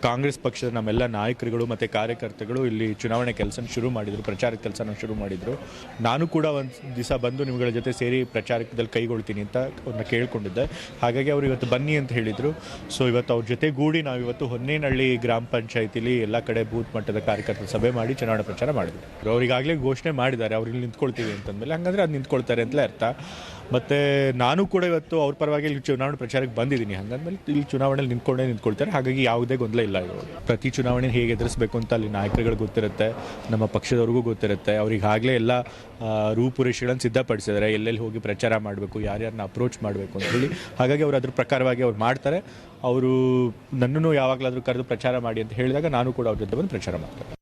ಕಾಂಗ್ರೆಸ್ ಪಕ್ಷದ ನಮ್ಮೆಲ್ಲ ನಾಯಕರುಗಳು ಮತ್ತು ಕಾರ್ಯಕರ್ತರುಗಳು ಇಲ್ಲಿ ಚುನಾವಣೆ ಕೆಲಸ ಶುರು ಮಾಡಿದರು, ಪ್ರಚಾರದ ಕೆಲಸನ ಶುರು ಮಾಡಿದರು. ನಾನು ಕೂಡ ಒಂದು ದಿವಸ ಬಂದು ನಿಮ್ಮಗಳ ಜೊತೆ ಸೇರಿ ಪ್ರಚಾರದಲ್ಲಿ ಕೈಗೊಳ್ತೀನಿ ಅಂತ ಅವ್ರನ್ನ ಕೇಳ್ಕೊಂಡಿದ್ದೆ. ಹಾಗಾಗಿ ಅವರು ಇವತ್ತು ಬನ್ನಿ ಅಂತ ಹೇಳಿದರು. ಸೊ ಇವತ್ತು ಅವ್ರ ಜೊತೆಗೂಡಿ ನಾವಿವತ್ತು ಹೊನ್ನೇನಹಳ್ಳಿ ಗ್ರಾಮ ಪಂಚಾಯತಿಲಿ ಎಲ್ಲ ಕಡೆ ಬೂತ್ ಮಟ್ಟದ ಕಾರ್ಯಕರ್ತರ ಸಭೆ ಮಾಡಿ ಚುನಾವಣಾ ಪ್ರಚಾರ ಮಾಡಿದ್ರು. ಅವ್ರಿಗಾಗಲೇ ಘೋಷಣೆ ಮಾಡಿದ್ದಾರೆ ಅವ್ರು ಇಲ್ಲಿ ನಿಂತ್ಕೊಳ್ತೀವಿ ಅಂತಂದಮೇಲೆ, ಹಂಗಂದ್ರೆ ಅದು ನಿಂತ್ಕೊಳ್ತಾರೆ ಅಂತಲೇ ಅರ್ಥ. ಮತ್ತು ನಾನು ಕೂಡ ಇವತ್ತು ಅವ್ರ ಪರವಾಗಿ ಇಲ್ಲಿ ಚುನಾವಣೆ ಪ್ರಚಾರಕ್ಕೆ ಬಂದಿದ್ದೀನಿ. ಹಂಗಂದ್ಮೇಲೆ ಇಲ್ಲಿ ಚುನಾವಣೆಯಲ್ಲಿ ನಿಂತ್ಕೊಳ್ತಾರೆ. ಹಾಗಾಗಿ ಯಾವುದೇ ಗೊಂದಲ ಇಲ್ಲ. ಇವಾಗ ಪ್ರತಿ ಚುನಾವಣೆ ಹೇಗೆ ಎದುರಿಸಬೇಕು ಅಂತ ಅಲ್ಲಿ ನಾಯಕರುಗಳು ಗೊತ್ತಿರುತ್ತೆ, ನಮ್ಮ ಪಕ್ಷದವ್ರಿಗೂ ಗೊತ್ತಿರುತ್ತೆ. ಅವ್ರಿಗಾಗಲೇ ಎಲ್ಲ ರೂಪುರೇಷೆಗಳನ್ನು ಸಿದ್ಧಪಡಿಸಿದ್ದಾರೆ, ಎಲ್ಲೆಲ್ಲಿ ಹೋಗಿ ಪ್ರಚಾರ ಮಾಡಬೇಕು, ಯಾರ್ಯಾರನ್ನ ಅಪ್ರೋಚ್ ಮಾಡಬೇಕು ಅಂತ ಹೇಳಿ. ಹಾಗಾಗಿ ಅವರು ಅದ್ರ ಪ್ರಕಾರವಾಗಿ ಅವ್ರು ಮಾಡ್ತಾರೆ. ಅವರು ನನ್ನನ್ನು ಯಾವಾಗಲಾದರೂ ಕರೆದು ಪ್ರಚಾರ ಮಾಡಿ ಅಂತ ಹೇಳಿದಾಗ ನಾನು ಕೂಡ ಅವ್ರ ಜೊತೆ ಬಂದು ಪ್ರಚಾರ ಮಾಡ್ತಾರೆ.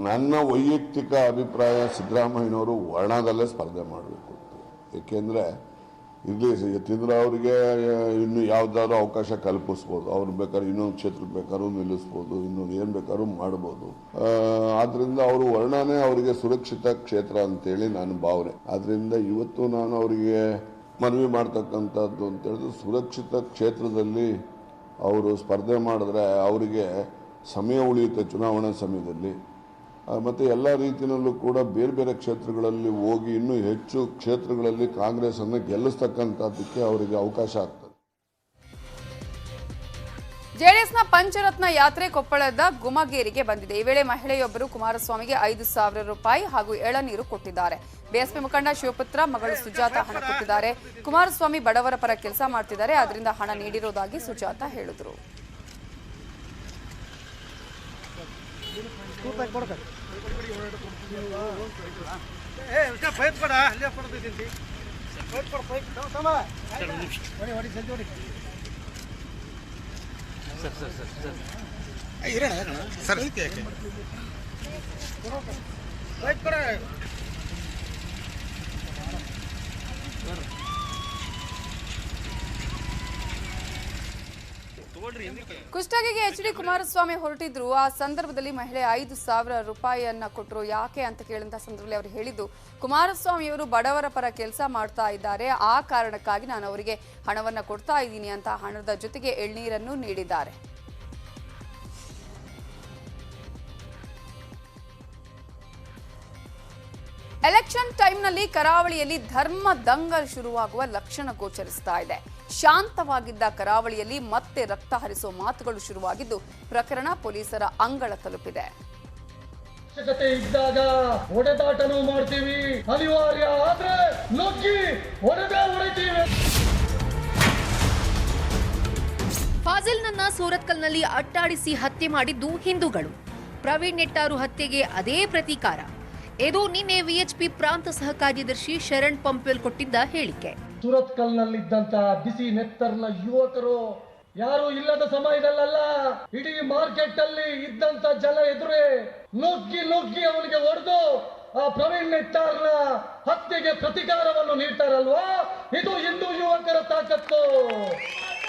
ನನ್ನ ವೈಯಕ್ತಿಕ ಅಭಿಪ್ರಾಯ ಸಿದ್ದರಾಮಯ್ಯನವರು ವರ್ಣದಲ್ಲೇ ಸ್ಪರ್ಧೆ ಮಾಡಬೇಕು. ಏಕೆಂದರೆ ಇಲ್ಲಿ ಯತೀಂದ್ರ ಅವರಿಗೆ ಇನ್ನು ಯಾವುದಾದ್ರು ಅವಕಾಶ ಕಲ್ಪಿಸ್ಬೋದು. ಅವ್ರು ಬೇಕಾದ್ರೆ ಇನ್ನೊಂದು ಕ್ಷೇತ್ರಕ್ಕೆ ಬೇಕಾದ್ರೂ ನಿಲ್ಲಿಸ್ಬೋದು, ಇನ್ನೊಂದು ಏನು ಬೇಕಾದ್ರೂ ಮಾಡ್ಬೋದು. ಆದ್ದರಿಂದ ಅವರು ವರ್ಣನೇ ಅವರಿಗೆ ಸುರಕ್ಷಿತ ಕ್ಷೇತ್ರ ಅಂತೇಳಿ ನಾನು ಭಾವನೆ. ಆದ್ದರಿಂದ ಇವತ್ತು ನಾನು ಅವರಿಗೆ ಮನವಿ ಮಾಡ್ತಕ್ಕಂಥದ್ದು ಅಂತ ಹೇಳಿದ್ರೆ, ಸುರಕ್ಷಿತ ಕ್ಷೇತ್ರದಲ್ಲಿ ಅವರು ಸ್ಪರ್ಧೆ ಮಾಡಿದ್ರೆ ಅವರಿಗೆ ಸಮಯ ಉಳಿಯುತ್ತೆ ಚುನಾವಣಾ ಸಮಯದಲ್ಲಿ. ಮತ್ತು ಎಲ್ಲ ರೀತಿಯಲ್ಲೂ ಕೂಡ ಬೇರೆ ಬೇರೆ ಕ್ಷೇತ್ರಗಳಲ್ಲಿ ಹೋಗಿ ಇನ್ನೂ ಹೆಚ್ಚು ಕ್ಷೇತ್ರಗಳಲ್ಲಿ ಕಾಂಗ್ರೆಸ್ಸನ್ನು ಗೆಲ್ಲಿಸ್ತಕ್ಕಂಥದ್ದಕ್ಕೆ ಅವರಿಗೆ ಅವಕಾಶ ಆಗ್ತದೆ. ಜೆಡಿಎಸ್ನ ಪಂಚರತ್ನ ಯಾತ್ರೆ ಕೊಪ್ಪಳದ ಗುಮಗೇರಿಗೆ ಬಂದಿದೆ. ಈ ವೇಳೆ ಮಹಿಳೆಯೊಬ್ಬರು ಕುಮಾರಸ್ವಾಮಿಗೆ 5,000 ರೂಪಾಯಿ ಹಾಗೂ ಎಳನೀರು ಕೊಟ್ಟಿದ್ದಾರೆ. ಬಿಎಸ್ಪಿ ಮುಖಂಡ ಶಿವಪುತ್ರ ಮಗಳು ಸುಜಾತ ಹಣ ಕೊಟ್ಟಿದ್ದಾರೆ. ಕುಮಾರಸ್ವಾಮಿ ಬಡವರ ಪರ ಕೆಲಸ ಮಾಡ್ತಿದ್ದಾರೆ, ಅದರಿಂದ ಹಣ ನೀಡಿರೋದಾಗಿ ಸುಜಾತ ಹೇಳಿದರು. ಕುಷ್ಟಗಿಗೆ ಎಚ್.ಡಿ. ಕುಮಾರಸ್ವಾಮಿ ಹೊರಟಿದ್ರು. ಆ ಸಂದರ್ಭದಲ್ಲಿ ಮಹಿಳೆ 5,000 ರೂಪಾಯಿಯನ್ನ ಕೊಟ್ಟರು. ಯಾಕೆ ಅಂತ ಕೇಳಿದ ಸಂದರ್ಭದಲ್ಲಿ ಅವರು ಹೇಳಿದ್ದು, ಕುಮಾರಸ್ವಾಮಿಯವರು ಬಡವರ ಪರ ಕೆಲಸ ಮಾಡ್ತಾ ಇದ್ದಾರೆ, ಆ ಕಾರಣಕ್ಕಾಗಿ ನಾನು ಅವರಿಗೆ ಹಣವನ್ನ ಕೊಡ್ತಾ ಇದ್ದೀನಿ ಅಂತ ಹಣದ ಜೊತೆಗೆ ಎಳ್ನೀರನ್ನು ನೀಡಿದ್ದಾರೆ. ಎಲೆಕ್ಷನ್ ಟೈಮ್ನಲ್ಲಿ ಕರಾವಳಿಯಲ್ಲಿ ಧರ್ಮ ದಂಗಲ್ ಶುರುವಾಗುವ ಲಕ್ಷಣ ಗೋಚರಿಸ್ತಾ ಇದೆ. ಶಾಂತವಾಗಿದ್ದ ಕರಾವಳಿಯಲ್ಲಿ ಮತ್ತೆ ರಕ್ತ ಹರಿಸುವ ಮಾತುಗಳು ಶುರುವಾಗಿದ್ದು, ಪ್ರಕರಣ ಪೊಲೀಸರ ಅಂಗಳ ತಲುಪಿದೆ. ಅವಶ್ಯಕತೆ ಇದ್ದಾಗ ಹೊಡೆದಾಟನೂ ಮಾಡ್ತೀವಿ, ಅನಿವಾರ್ಯ ಆದ್ರೆ ನುಗ್ಗಿ ಹೊಡೆತೀವಿ. ಫಾಜಿಲ್ನನ್ನ ಸೂರತ್ಕಲ್ನಲ್ಲಿ ಅಟ್ಟಾಡಿಸಿ ಹತ್ಯೆ ಮಾಡಿದ್ದು ಹಿಂದೂಗಳು. ಪ್ರವೀಣ್ ನೆಟ್ಟಾರು ಹತ್ಯೆಗೆ ಅದೇ ಪ್ರತೀಕಾರ. ಇದು ನಿನ್ನೆ ವಿಎಚ್ಪಿ ಪ್ರಾಂತ ಸಹ ಕಾರ್ಯದರ್ಶಿ ಶರಣ್ ಪಂಪೆಲ್ ಕೊಟ್ಟಿದ್ದ ಹೇಳಿಕೆ. ಸುರತ್ಕಲ್ನಲ್ಲಿದ್ದಂತ ಬಿಸಿ ನೆತ್ತರ್ನ ಯುವಕರು ಯಾರು ಇಲ್ಲದ ಸಮಯದಲ್ಲ, ಇಡೀ ಮಾರ್ಕೆಟ್ ಅಲ್ಲಿ ಇದ್ದಂತ ಜನ ಎದುರೇ ನುಗ್ಗಿ ಅವನಿಗೆ ಹೊಡೆದು ಆ ಪ್ರವೀಣ್ ನೆಟ್ಟಾರ್ನ ಹತ್ಯೆಗೆ ಪ್ರತಿಕಾರವನ್ನು ನೀಡ್ತಾರಲ್ವಾ, ಇದು ಹಿಂದೂ ಯುವಕರ ತಾಕತ್ತು,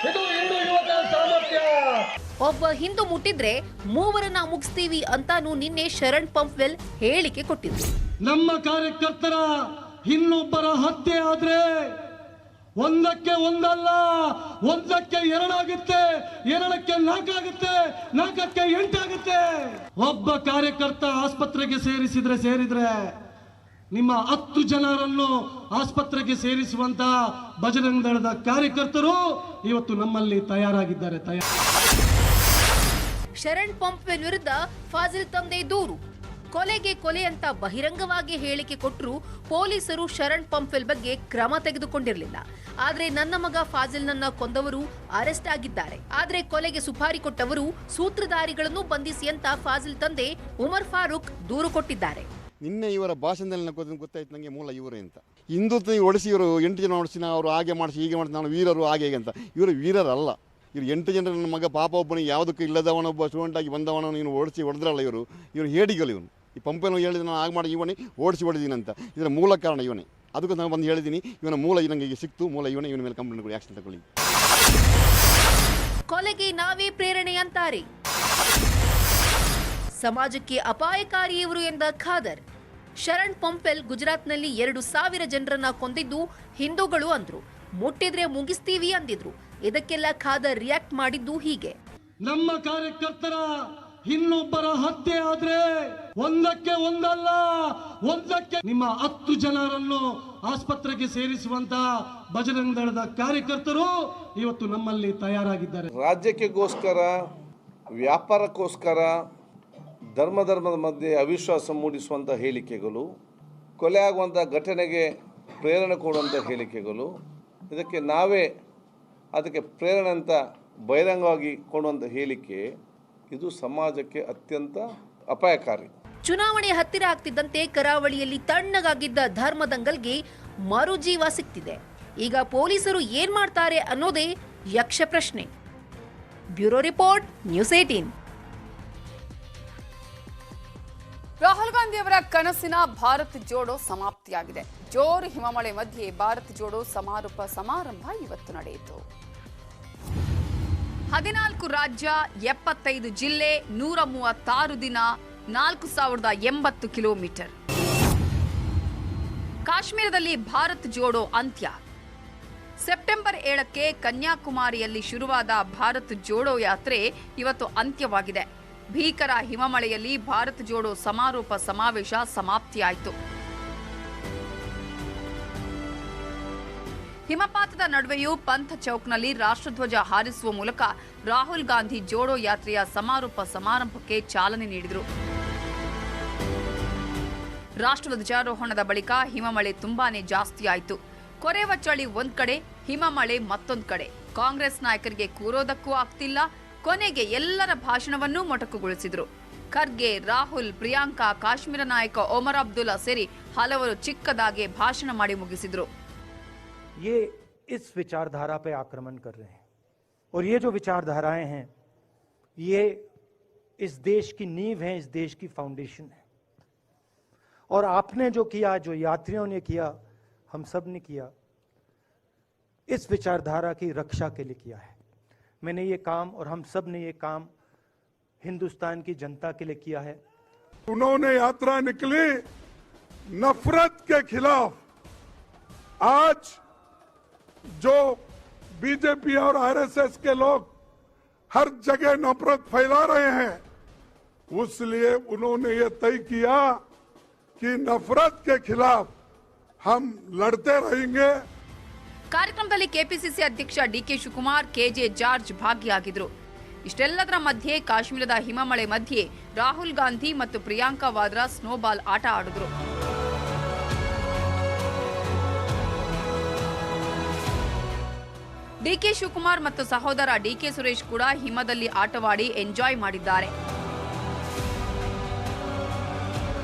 ಇದು ಹಿಂದೂ ಯುವಕರ ಸಾಮರ್ಥ್ಯ. ಒಬ್ಬ ಹಿಂದೂ ಮುಟ್ಟಿದ್ರೆ ಮೂವರನ್ನ ಮುಗಿಸ್ತೀವಿ ಅಂತಾನು ನಿನ್ನೆ ಶರಣ್ ಪಂಪ್ವೆಲ್ ಹೇಳಿಕೆ ಕೊಟ್ಟಿದ್ರು. ನಮ್ಮ ಕಾರ್ಯಕರ್ತರ ಇನ್ನೊಬ್ಬರ ಹತ್ಯೆ ಆದ್ರೆ ಒಂದಕ್ಕೆ ಒಂದಲ್ಲ, ಒಂದಕ್ಕೆ ಎರಡಾಗುತ್ತೆ, ಎರಡಕ್ಕೆ ನಾಲ್ಕಾಗುತ್ತೆ, ನಾಲ್ಕಕ್ಕೆ 8 ಆಗುತ್ತೆ. ಒಬ್ಬ ಕಾರ್ಯಕರ್ತ ಆಸ್ಪತ್ರೆಗೆ ಸೇರಿದ್ರೆ ನಿಮ್ಮ 10 ಜನರನ್ನು ಆಸ್ಪತ್ರೆಗೆ ಸೇರಿಸುವಂತ ಬಜರಂಗ ದಳದ ಕಾರ್ಯಕರ್ತರು ಇವತ್ತು ನಮ್ಮಲ್ಲಿ ತಯಾರಾಗಿದ್ದಾರೆ. ಶರಣ್ ಪಂಪ್ವೆಲ್ ವಿರುದ್ಧ ಫಾಜಿಲ್ ತಂದೆ ದೂರು. ಕೊಲೆಗೆ ಕೊಲೆ ಅಂತ ಬಹಿರಂಗವಾಗಿ ಹೇಳಿಕೆ ಕೊಟ್ಟರು ಪೊಲೀಸರು ಶರಣ್ ಪಂಪ್ವೆಲ್ ಬಗ್ಗೆ ಕ್ರಮ ತೆಗೆದುಕೊಂಡಿರಲಿಲ್ಲ. ಆದ್ರೆ ನನ್ನ ಮಗ ಫಾಜಿಲ್ನನ್ನ ಕೊಂದವರು ಅರೆಸ್ಟ್ ಆಗಿದ್ದಾರೆ. ಆದ್ರೆ ಕೊಲೆಗೆ ಸುಪಾರಿ ಕೊಟ್ಟವರು ಸೂತ್ರಧಾರಿಗಳನ್ನು ಬಂಧಿಸಿ ಅಂತ ಫಾಜಿಲ್ ತಂದೆ ಉಮರ್ ಫಾರೂಕ್ ದೂರು ಕೊಟ್ಟಿದ್ದಾರೆ. ನಿನ್ನೆ ಇವರ ಭಾಷಣದಲ್ಲಿ ಗೊತ್ತಾಯ್ತು ನನಗೆ ಮೂಲ ಇವರೇ ಅಂತ. ಹಿಂದುತ್ವ ಓಡಿಸಿ ಇವರು 8 ಜನ ಓಡಿಸಿ ಅವರು ಹಾಗೆ ಮಾಡಿಸಿ ಹೀಗೆ ಮಾಡಿಸಿ ನಾನು ವೀರರು ಹಾಗೆ ಹೇಗೆ ಅಂತ. ಇವರು ವೀರರಲ್ಲ. ಇವರು 8 ಜನರ ನನ್ನ ಮಗ ಪಾಪ ಒಬ್ಬನಿಗೆ ಯಾವುದಕ್ಕೂ ಇಲ್ಲದವನೊಬ್ಬ ಸ್ಟೂಡೆಂಟಾಗಿ ಬಂದವನ ನೀನು ಹೊಡೆದ್ರಲ್ಲ. ಇವರು ಹೇಡಿಗಳು. ಇವನು ಈ ಪಂಪೇನು ಹೇಳಿದ ನಾನು ಆಗ ಮಾಡಿ ಇವನೇ ಹೊಡಿದ್ದೀನಿ ಅಂತ. ಇದರ ಮೂಲ ಕಾರಣ ಇವನೇ. ಅದಕ್ಕೂ ನಾನು ಬಂದು ಹೇಳಿದ್ದೀನಿ, ಇವನ ಮೂಲ ನನಗೆ ಸಿಕ್ತು, ಮೂಲ ಇವನೇ, ಇವನ ಮೇಲೆ ಕಂಪ್ಲೇಂಟ್ ಕೊಡಿ, ಆಕ್ಷನ್ ತಗೊಳ್ಳಿ. ಕೊಲೆಗೆ ನಾವೇ ಪ್ರೇರಣೆ ಅಂತಾರೆ. ಸಮಾಜಕ್ಕೆ ಅಪಾಯಕಾರಿ ಇವರು ಎಂದ ಖಾದರ್. ಶರಣ್ ಪಂಪೆಲ್ ಗುಜರಾತ್ನಲ್ಲಿ 2,000 ಜನರನ್ನ ಕೊಂದಿದ್ದು ಹಿಂದೂಗಳು ಅಂದ್ರು. ಮುಟ್ಟಿದ್ರೆ ಮುಗಿಸ್ತೀವಿ ಅಂದಿದ್ರು. ಇದಕ್ಕೆಲ್ಲ ಖಾದರ್ ರಿಯಾಕ್ಟ್ ಮಾಡಿದ್ದು ಹೀಗೆ. ನಮ್ಮ ಕಾರ್ಯಕರ್ತರ ಇನ್ನೊಬ್ಬರ ಹತ್ಯೆ ಆದ್ರೆ ಒಂದಕ್ಕೆ ಒಂದಲ್ಲ, ಒಂದಕ್ಕೆ ನಿಮ್ಮ 10 ಜನರನ್ನು ಆಸ್ಪತ್ರೆಗೆ ಸೇರಿಸುವಂತ ಬಜರಂಗ ದಳದ ಕಾರ್ಯಕರ್ತರು ಇವತ್ತು ನಮ್ಮಲ್ಲಿ ತಯಾರಾಗಿದ್ದಾರೆ. ರಾಜ್ಯಕ್ಕೋಸ್ಕರ, ವ್ಯಾಪಾರಕ್ಕೋಸ್ಕರ ಧರ್ಮದ ಮಧ್ಯೆ ಅವಿಶ್ವಾಸ ಮೂಡಿಸುವಂಥ ಹೇಳಿಕೆಗಳು, ಕೊಲೆ ಆಗುವಂಥ ಘಟನೆಗೆ ಪ್ರೇರಣೆ ಕೊಡುವಂಥ ಹೇಳಿಕೆಗಳು, ಇದಕ್ಕೆ ನಾವೇ ಅದಕ್ಕೆ ಪ್ರೇರಣೆ ಅಂತ ಬಹಿರಂಗವಾಗಿ ಕೊಡುವಂಥ ಹೇಳಿಕೆ, ಇದು ಸಮಾಜಕ್ಕೆ ಅತ್ಯಂತ ಅಪಾಯಕಾರಿ. ಚುನಾವಣೆ ಹತ್ತಿರ ಆಗ್ತಿದ್ದಂತೆ ಕರಾವಳಿಯಲ್ಲಿ ತಣ್ಣಗಾಗಿದ್ದ ಧರ್ಮದಂಗಲ್ಗೆ ಮರುಜೀವ ಸಿಕ್ತಿದೆ. ಈಗ ಪೊಲೀಸರು ಏನ್ ಮಾಡ್ತಾರೆ ಅನ್ನೋದೇ ಯಕ್ಷ ಪ್ರಶ್ನೆ. Bureau report, news 18. Rahul Gandhi ಅವರ ಕನಸಿನ ಭಾರತ್ ಜೋಡೋ ಸಮಾಪ್ತಿಯಾಗಿದೆ. ಜೋರು ಹಿಮಮಳೆ ಮಧ್ಯೆ ಭಾರತ್ ಜೋಡೋ ಸಮಾರೋಪ ಸಮಾರಂಭ ಇವತ್ತು ನಡೆಯಿತು. 14 ರಾಜ್ಯ, 75 ಜಿಲ್ಲೆ, 136 ದಿನ, 4080 ಕಿಲೋಮೀಟರ್. ಕಾಶ್ಮೀರದಲ್ಲಿ ಭಾರತ್ ಜೋಡೋ ಅಂತ್ಯ. ಸೆಪ್ಟೆಂಬರ್ 7ಕ್ಕೆ ಕನ್ಯಾಕುಮಾರಿಯಲ್ಲಿ ಶುರುವಾದ ಭಾರತ್ ಜೋಡೋ ಯಾತ್ರೆ ಇವತ್ತು ಅಂತ್ಯವಾಗಿದೆ. ಭೀಕರ ಹಿಮಮಳೆಯಲ್ಲಿ ಭಾರತ್ ಜೋಡೋ ಸಮಾರೋಪ ಸಮಾವೇಶ ಸಮಾಪ್ತಿಯಾಯಿತು. ಹಿಮಪಾತದ ನಡುವೆಯೂ ಪಂಥ ಚೌಕ್ನಲ್ಲಿ ರಾಷ್ಟ್ರಧ್ವಜ ಹಾರಿಸುವ ಮೂಲಕ ರಾಹುಲ್ ಗಾಂಧಿ ಜೋಡೋ ಯಾತ್ರೆಯ ಸಮಾರೋಪ ಸಮಾರಂಭಕ್ಕೆ ಚಾಲನೆ ನೀಡಿದರು. ರಾಷ್ಟ್ರಧ್ವಜಾರೋಹಣದ ಬಳಿಕ ಹಿಮಮಳೆ ತುಂಬಾನೇ ಜಾಸ್ತಿಯಾಯಿತು. ಕೊರೆವ ಚಳಿ ಒಂದ್ ಕಡೆ, ಹಿಮಮಳೆ ಮತ್ತೊಂದು ಕಡೆ. ಕಾಂಗ್ರೆಸ್ ನಾಯಕರಿಗೆ ಕೂರೋದಕ್ಕೂ ಆಗ್ತಿಲ್ಲ. ಕೊನೆಗೆ ಎಲ್ಲರ ಭಾಷಣವನ್ನೂ ಮೊಟಕುಗೊಳಿಸಿದ್ರು. ಖರ್ಗೆ, ರಾಹುಲ್, ಪ್ರಿಯಾಂಕಾ, ಕಾಶ್ಮೀರ ನಾಯಕ ಒಮರ್ ಅಬ್ದುಲ್ಲಾ ಸೇರಿ ಹಲವರು ಚಿಕ್ಕದಾಗೆ ಭಾಷಣ ಮಾಡಿ ಮುಗಿಸಿದ್ರು. ये इस विचारधारा पे आक्रमण कर रहे हैं और ये जो विचारधाराएं हैं ये इस देश की नींव है, इस देश की फाउंडेशन है. और आपने जो किया, जो यात्रियों ने किया, हम सब ने किया, इस विचारधारा की रक्षा के लिए किया है. मैंने ये काम और हम सब ने ये काम हिंदुस्तान की जनता के लिए किया है. उन्होंने यात्रा निकली नफरत के खिलाफ. आज जो बीजेपी और आरएसएस के लोग हर जगह नफरत फैला रहे हैं, उसलिए उन्होंने ये तय किया कि नफरत के खिलाफ हम लड़ते रहेंगे. ಕಾರ್ಯಕ್ರಮದಲ್ಲಿ ಕೆಪಿಸಿಸಿ ಅಧ್ಯಕ್ಷ ಡಿಕೆ ಶಿವಕುಮಾರ್, ಕೆಜೆ ಜಾರ್ಜ್ ಭಾಗಿಯಾಗಿದ್ರು. ಇಷ್ಟೆಲ್ಲದರ ಮಧ್ಯೆ ಕಾಶ್ಮೀರದ ಹಿಮಮಳೆ ಮಧ್ಯೆ ರಾಹುಲ್ ಗಾಂಧಿ ಮತ್ತು ಪ್ರಿಯಾಂಕಾ ವಾದ್ರಾ ಸ್ನೋಬಾಲ್ ಆಟ ಆಡಿದ್ರು. ಡಿಕೆ ಶಿವಕುಮಾರ್ ಮತ್ತು ಸಹೋದರ ಡಿಕೆ ಸುರೇಶ್ ಕೂಡ ಹಿಮದಲ್ಲಿ ಆಟವಾಡಿ ಎಂಜಾಯ್ ಮಾಡಿದ್ದಾರೆ.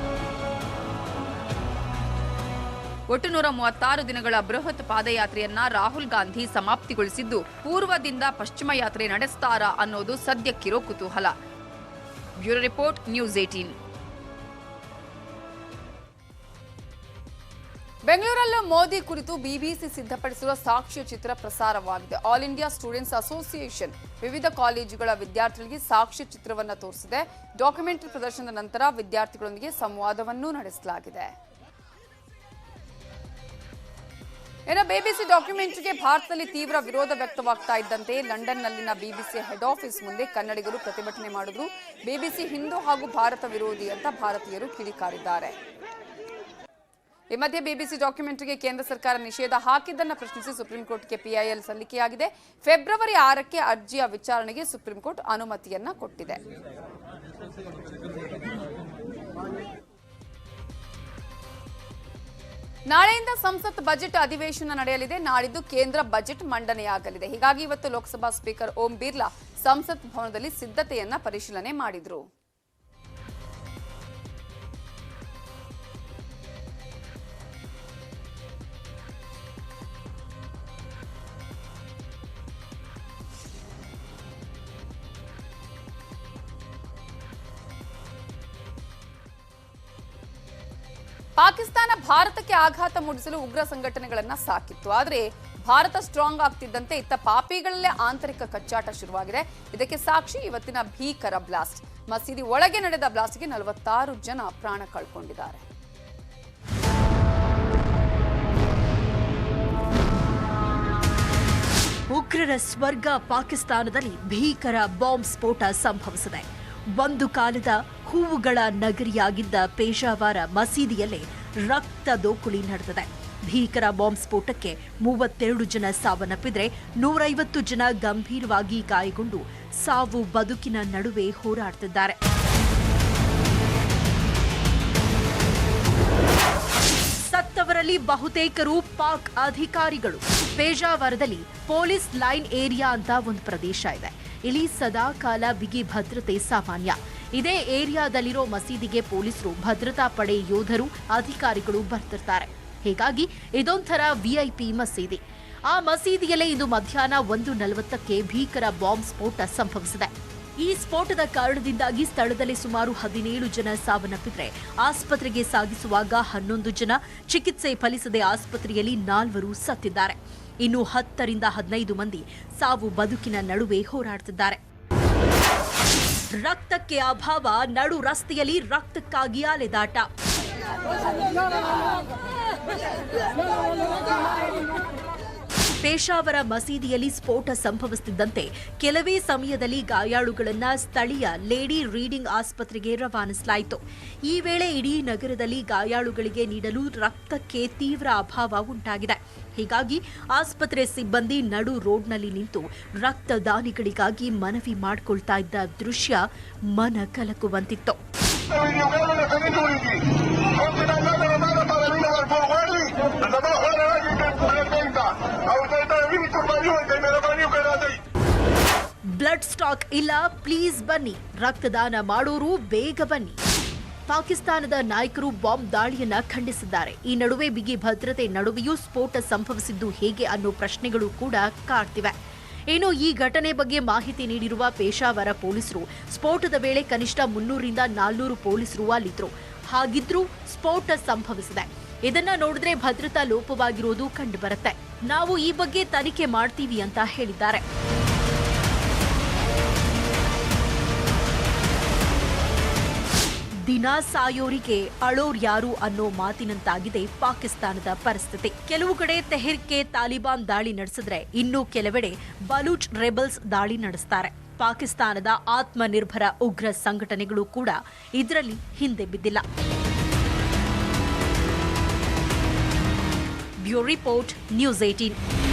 ಒಟ್ಟು 136 ದಿನಗಳ ಬೃಹತ್ ಪಾದಯಾತ್ರೆಯನ್ನ ರಾಹುಲ್ ಗಾಂಧಿ ಸಮಾಪ್ತಿಗೊಳಿಸಿದ್ದು, ಪೂರ್ವದಿಂದ ಪಶ್ಚಿಮ ಯಾತ್ರೆ ನಡೆಸ್ತಾರಾ ಅನ್ನೋದು ಸದ್ಯಕ್ಕಿರೋ ಕುತೂಹಲ. Bureau report, news 18. ಬೆಂಗಳೂರಲ್ಲೂ ಮೋದಿ ಕುರಿತು ಬಿಬಿಸಿ ಸಿದ್ಧಪಡಿಸಿರುವ ಸಾಕ್ಷ್ಯ ಚಿತ್ರ ಪ್ರಸಾರವಾಗಿದೆ. ಆಲ್ ಇಂಡಿಯಾ ಸ್ಟೂಡೆಂಟ್ಸ್ ಅಸೋಸಿಯೇಷನ್ ವಿವಿಧ ಕಾಲೇಜುಗಳ ವಿದ್ಯಾರ್ಥಿಗಳಿಗೆ ಸಾಕ್ಷ್ಯ ಚಿತ್ರವನ್ನು ತೋರಿಸಿದೆ. ಡಾಕ್ಯುಮೆಂಟರಿ ಪ್ರದರ್ಶನದ ನಂತರ ವಿದ್ಯಾರ್ಥಿಗಳೊಂದಿಗೆ ಸಂವಾದವನ್ನೂ ನಡೆಸಲಾಗಿದೆ. ಇನ್ನು ಬಿಬಿಸಿ ಡಾಕ್ಯುಮೆಂಟರಿಗೆ ಭಾರತದಲ್ಲಿ ತೀವ್ರ ವಿರೋಧ ವ್ಯಕ್ತವಾಗ್ತಾ ಇದ್ದಂತೆ ಲಂಡನ್ನಲ್ಲಿನ ಬಿಬಿಸಿ ಹೆಡ್ ಆಫೀಸ್ ಮುಂದೆ ಕನ್ನಡಿಗರು ಪ್ರತಿಭಟನೆ ಮಾಡಿದ್ರು. ಬಿಬಿಸಿ ಹಿಂದೂ ಹಾಗೂ ಭಾರತ ವಿರೋಧಿ ಅಂತ ಭಾರತೀಯರು ಕಿಡಿಕಾರಿದ್ದಾರೆ. ಈ ಮಧ್ಯೆ ಬಿಬಿಸಿ ಡಾಕ್ಯುಮೆಂಟರಿಗೆ ಕೇಂದ್ರ ಸರ್ಕಾರ ನಿಷೇಧ ಹಾಕಿದ್ದನ್ನು ಪ್ರಶ್ನಿಸಿ ಸುಪ್ರೀಂ ಕೋರ್ಟ್ಗೆ ಪಿಐಎಲ್ ಸಲ್ಲಿಕೆಯಾಗಿದೆ. ಫೆಬ್ರವರಿ 6ಕ್ಕೆ ಅರ್ಜಿಯ ವಿಚಾರಣೆಗೆ ಸುಪ್ರೀಂ ಕೋರ್ಟ್ ಅನುಮತಿಯನ್ನ ಕೊಟ್ಟಿದೆ. ನಾಳೆಯಿಂದ ಸಂಸತ್ ಬಜೆಟ್ ಅಧಿವೇಶನ ನಡೆಯಲಿದೆ. ನಾಳಿದ್ದು ಕೇಂದ್ರ ಬಜೆಟ್ ಮಂಡನೆಯಾಗಲಿದೆ. ಹೀಗಾಗಿ ಇವತ್ತು ಲೋಕಸಭಾ ಸ್ಪೀಕರ್ ಓಂ ಬಿರ್ಲಾ ಸಂಸತ್ ಭವನದಲ್ಲಿ ಸಿದ್ಧತೆಯನ್ನ ಪರಿಶೀಲನೆ ಮಾಡಿದ್ರು. ಪಾಕಿಸ್ತಾನ ಭಾರತಕ್ಕೆ ಆಘಾತ ಮೂಡಿಸಲು ಉಗ್ರ ಸಂಘಟನೆಗಳನ್ನ ಸಾಕಿತ್ತು. ಆದರೆ ಭಾರತ ಸ್ಟ್ರಾಂಗ್ ಆಗ್ತಿದ್ದಂತೆ ಇತ್ತ ಪಾಪಿಗಳಲ್ಲೇ ಆಂತರಿಕ ಕಚ್ಚಾಟ ಶುರುವಾಗಿದೆ. ಇದಕ್ಕೆ ಸಾಕ್ಷಿ ಇವತ್ತಿನ ಭೀಕರ ಬ್ಲಾಸ್ಟ್. ಮಸೀದಿ ಒಳಗೆ ನಡೆದ ಬ್ಲಾಸ್ಟ್ಗೆ 46 ಜನ ಪ್ರಾಣ ಕಳ್ಕೊಂಡಿದ್ದಾರೆ. ಉಗ್ರರ ಸ್ವರ್ಗ ಪಾಕಿಸ್ತಾನದಲ್ಲಿ ಭೀಕರ ಬಾಂಬ್ ಸ್ಫೋಟ ಸಂಭವಿಸಿದೆ. ಒಂದು ಕಾಲದ ಹೂವುಗಳ ನಗರಿಯಾಗಿದ್ದ ಪೇಶಾವರ ಮಸೀದಿಯಲ್ಲೇ ರಕ್ತ ದೋಕುಳಿ ನಡೆದಿದೆ. ಭೀಕರ ಬಾಂಬ್ ಸ್ಫೋಟಕ್ಕೆ 32 ಜನ ಸಾವನ್ನಪ್ಪಿದ್ರೆ 150 ಜನ ಗಂಭೀರವಾಗಿ ಗಾಯಗೊಂಡು ಸಾವು ಬದುಕಿನ ನಡುವೆ ಹೋರಾಡ್ತಿದ್ದಾರೆ. ಸತ್ತವರಲ್ಲಿ ಬಹುತೇಕರು ಪಾಕ್ ಅಧಿಕಾರಿಗಳು. ಪೇಜಾವರದಲ್ಲಿ ಪೊಲೀಸ್ ಲೈನ್ ಏರಿಯಾ ಅಂತ ಒಂದು ಪ್ರದೇಶ ಇದೆ. ಇಲ್ಲಿ ಸದಾ ಕಾಲ ಬಿಗಿ ಭದ್ರತೆ ಸಾಮಾನ್ಯ. ಇದೇ ಏರಿಯಾದಲ್ಲಿರೋ ಮಸೀದಿಗೆ ಪೊಲೀಸರು, ಭದ್ರತಾ ಪಡೆ ಯೋಧರು, ಅಧಿಕಾರಿಗಳು ಬರ್ತಿರ್ತಾರೆ. ಹೀಗಾಗಿ ಇದೊಂಥರ ವಿಐಪಿ ಮಸೀದಿ. ಆ ಮಸೀದಿಯಲ್ಲೇ ಇಂದು ಮಧ್ಯಾಹ್ನ 1:40ಕ್ಕೆ ಭೀಕರ ಬಾಂಬ್ ಸ್ಫೋಟ ಸಂಭವಿಸಿದೆ. ಈ ಸ್ಫೋಟದ ಕಾರಣದಿಂದಾಗಿ ಸ್ಥಳದಲ್ಲಿ ಸುಮಾರು 17 ಜನ ಸಾವನ್ನಪ್ಪಿದ್ರೆ ಆಸ್ಪತ್ರೆಗೆ ಸಾಗಿಸುವಾಗ 11 ಜನ, ಚಿಕಿತ್ಸೆ ಫಲಿಸದೆ ಆಸ್ಪತ್ರೆಯಲ್ಲಿ 4 ಸತ್ತಿದ್ದಾರೆ. ಇನ್ನು 10 ರಿಂದ 15 ಮಂದಿ ಸಾವು ಬದುಕಿನ ನಡುವೆ ಹೋರಾಡುತ್ತಿದ್ದಾರೆ. ರಕ್ತಕ್ಕೆ ಅಭಾವ, ನಡು ರಸ್ತೆಯಲ್ಲಿ ರಕ್ತಕ್ಕಾಗಿ ಅಲೆದಾಟ. ಪೇಶಾವರ ಮಸೀದಿಯಲ್ಲಿ ಸ್ಫೋಟ ಸಂಭವಿಸುತ್ತಿದ್ದಂತೆ ಕೆಲವೇ ಸಮಯದಲ್ಲಿ ಗಾಯಾಳುಗಳನ್ನ ಸ್ಥಳೀಯ ಲೇಡಿ ರೀಡಿಂಗ್ ಆಸ್ಪತ್ರೆಗೆ ರವಾನಿಸಲಾಯಿತು. ಈ ವೇಳೆ ಇಡೀ ನಗರದಲ್ಲಿ ಗಾಯಾಳುಗಳಿಗೆ ನೀಡಲು ರಕ್ತಕ್ಕೆ ತೀವ್ರ ಅಭಾವ ಉಂಟಾಗಿದೆ. ಹೀಗಾಗಿ ಆಸ್ಪತ್ರೆ ಸಿಬ್ಬಂದಿ ನಡು ರೋಡ್ನಲ್ಲಿ ನಿಂತು ರಕ್ತದಾನಿಗಳಿಗಾಗಿ ಮನವಿ ಮಾಡಿಕೊಳ್ತಾ ಇದ್ದ ದೃಶ್ಯ ಮನ ಕಲಕುವಂತಿತ್ತು. ಬ್ಲಡ್ ಸ್ಟಾಕ್ ಇಲ್ಲ, ಪ್ಲೀಸ್ ಬನ್ನಿ, ರಕ್ತದಾನ ಮಾಡೋರು ಬೇಗ ಬನ್ನಿ. ಪಾಕಿಸ್ತಾನದ ನಾಯಕರು ಬಾಂಬ್ ದಾಳಿಯನ್ನ ಖಂಡಿಸಿದ್ದಾರೆ. ಈ ನಡುವೆ ಬಿಗಿ ಭದ್ರತೆ ನಡುವೆಯೂ ಸ್ಫೋಟ ಸಂಭವಿಸಿದ್ದು ಹೇಗೆ ಅನ್ನೋ ಪ್ರಶ್ನೆಗಳು ಕೂಡ ಕಾಡ್ತಿವೆ. ಇನ್ನು ಈ ಘಟನೆ ಬಗ್ಗೆ ಮಾಹಿತಿ ನೀಡಿರುವ ಪೇಶಾವರ ಪೊಲೀಸರು, ಸ್ಫೋಟದ ವೇಳೆ ಕನಿಷ್ಠ 300 ರಿಂದ 400 ಪೊಲೀಸರು ಅಲ್ಲಿದ್ರು. ಹಾಗಿದ್ರೂ ಸ್ಫೋಟ ಸಂಭವಿಸಿದೆ. ಇದನ್ನ ನೋಡಿದ್ರೆ ಭದ್ರತಾ ಲೋಪವಾಗಿರೋದು ಕಂಡುಬರುತ್ತೆ. ನಾವು ಈ ಬಗ್ಗೆ ತನಿಖೆ ಮಾಡ್ತೀವಿ ಅಂತ ಹೇಳಿದ್ದಾರೆ. ದಿನ ಸಾಯೋರಿಗೆ ಅಳೋರ್ ಯಾರು ಅನ್ನೋ ಮಾತಿನಂತಾಗಿದೆ ಪಾಕಿಸ್ತಾನದ ಪರಿಸ್ಥಿತಿ. ಕೆಲವು ಕಡೆ ತೆಹರಿಕೆ ತಾಲಿಬಾನ್ ದಾಳಿ ನಡೆಸಿದ್ರೆ ಇನ್ನು ಕೆಲವೆಡೆ ಬಲೂಚ್ ರೆಬಲ್ಸ್ ದಾಳಿ ನಡೆಸ್ತಾರೆ. ಪಾಕಿಸ್ತಾನದ ಆತ್ಮನಿರ್ಭರ ಉಗ್ರ ಸಂಘಟನೆಗಳು ಕೂಡ ಇದರಲ್ಲಿ ಹಿಂದೆ ಬಿದ್ದಿಲ್ಲ. Bureau report, news 18.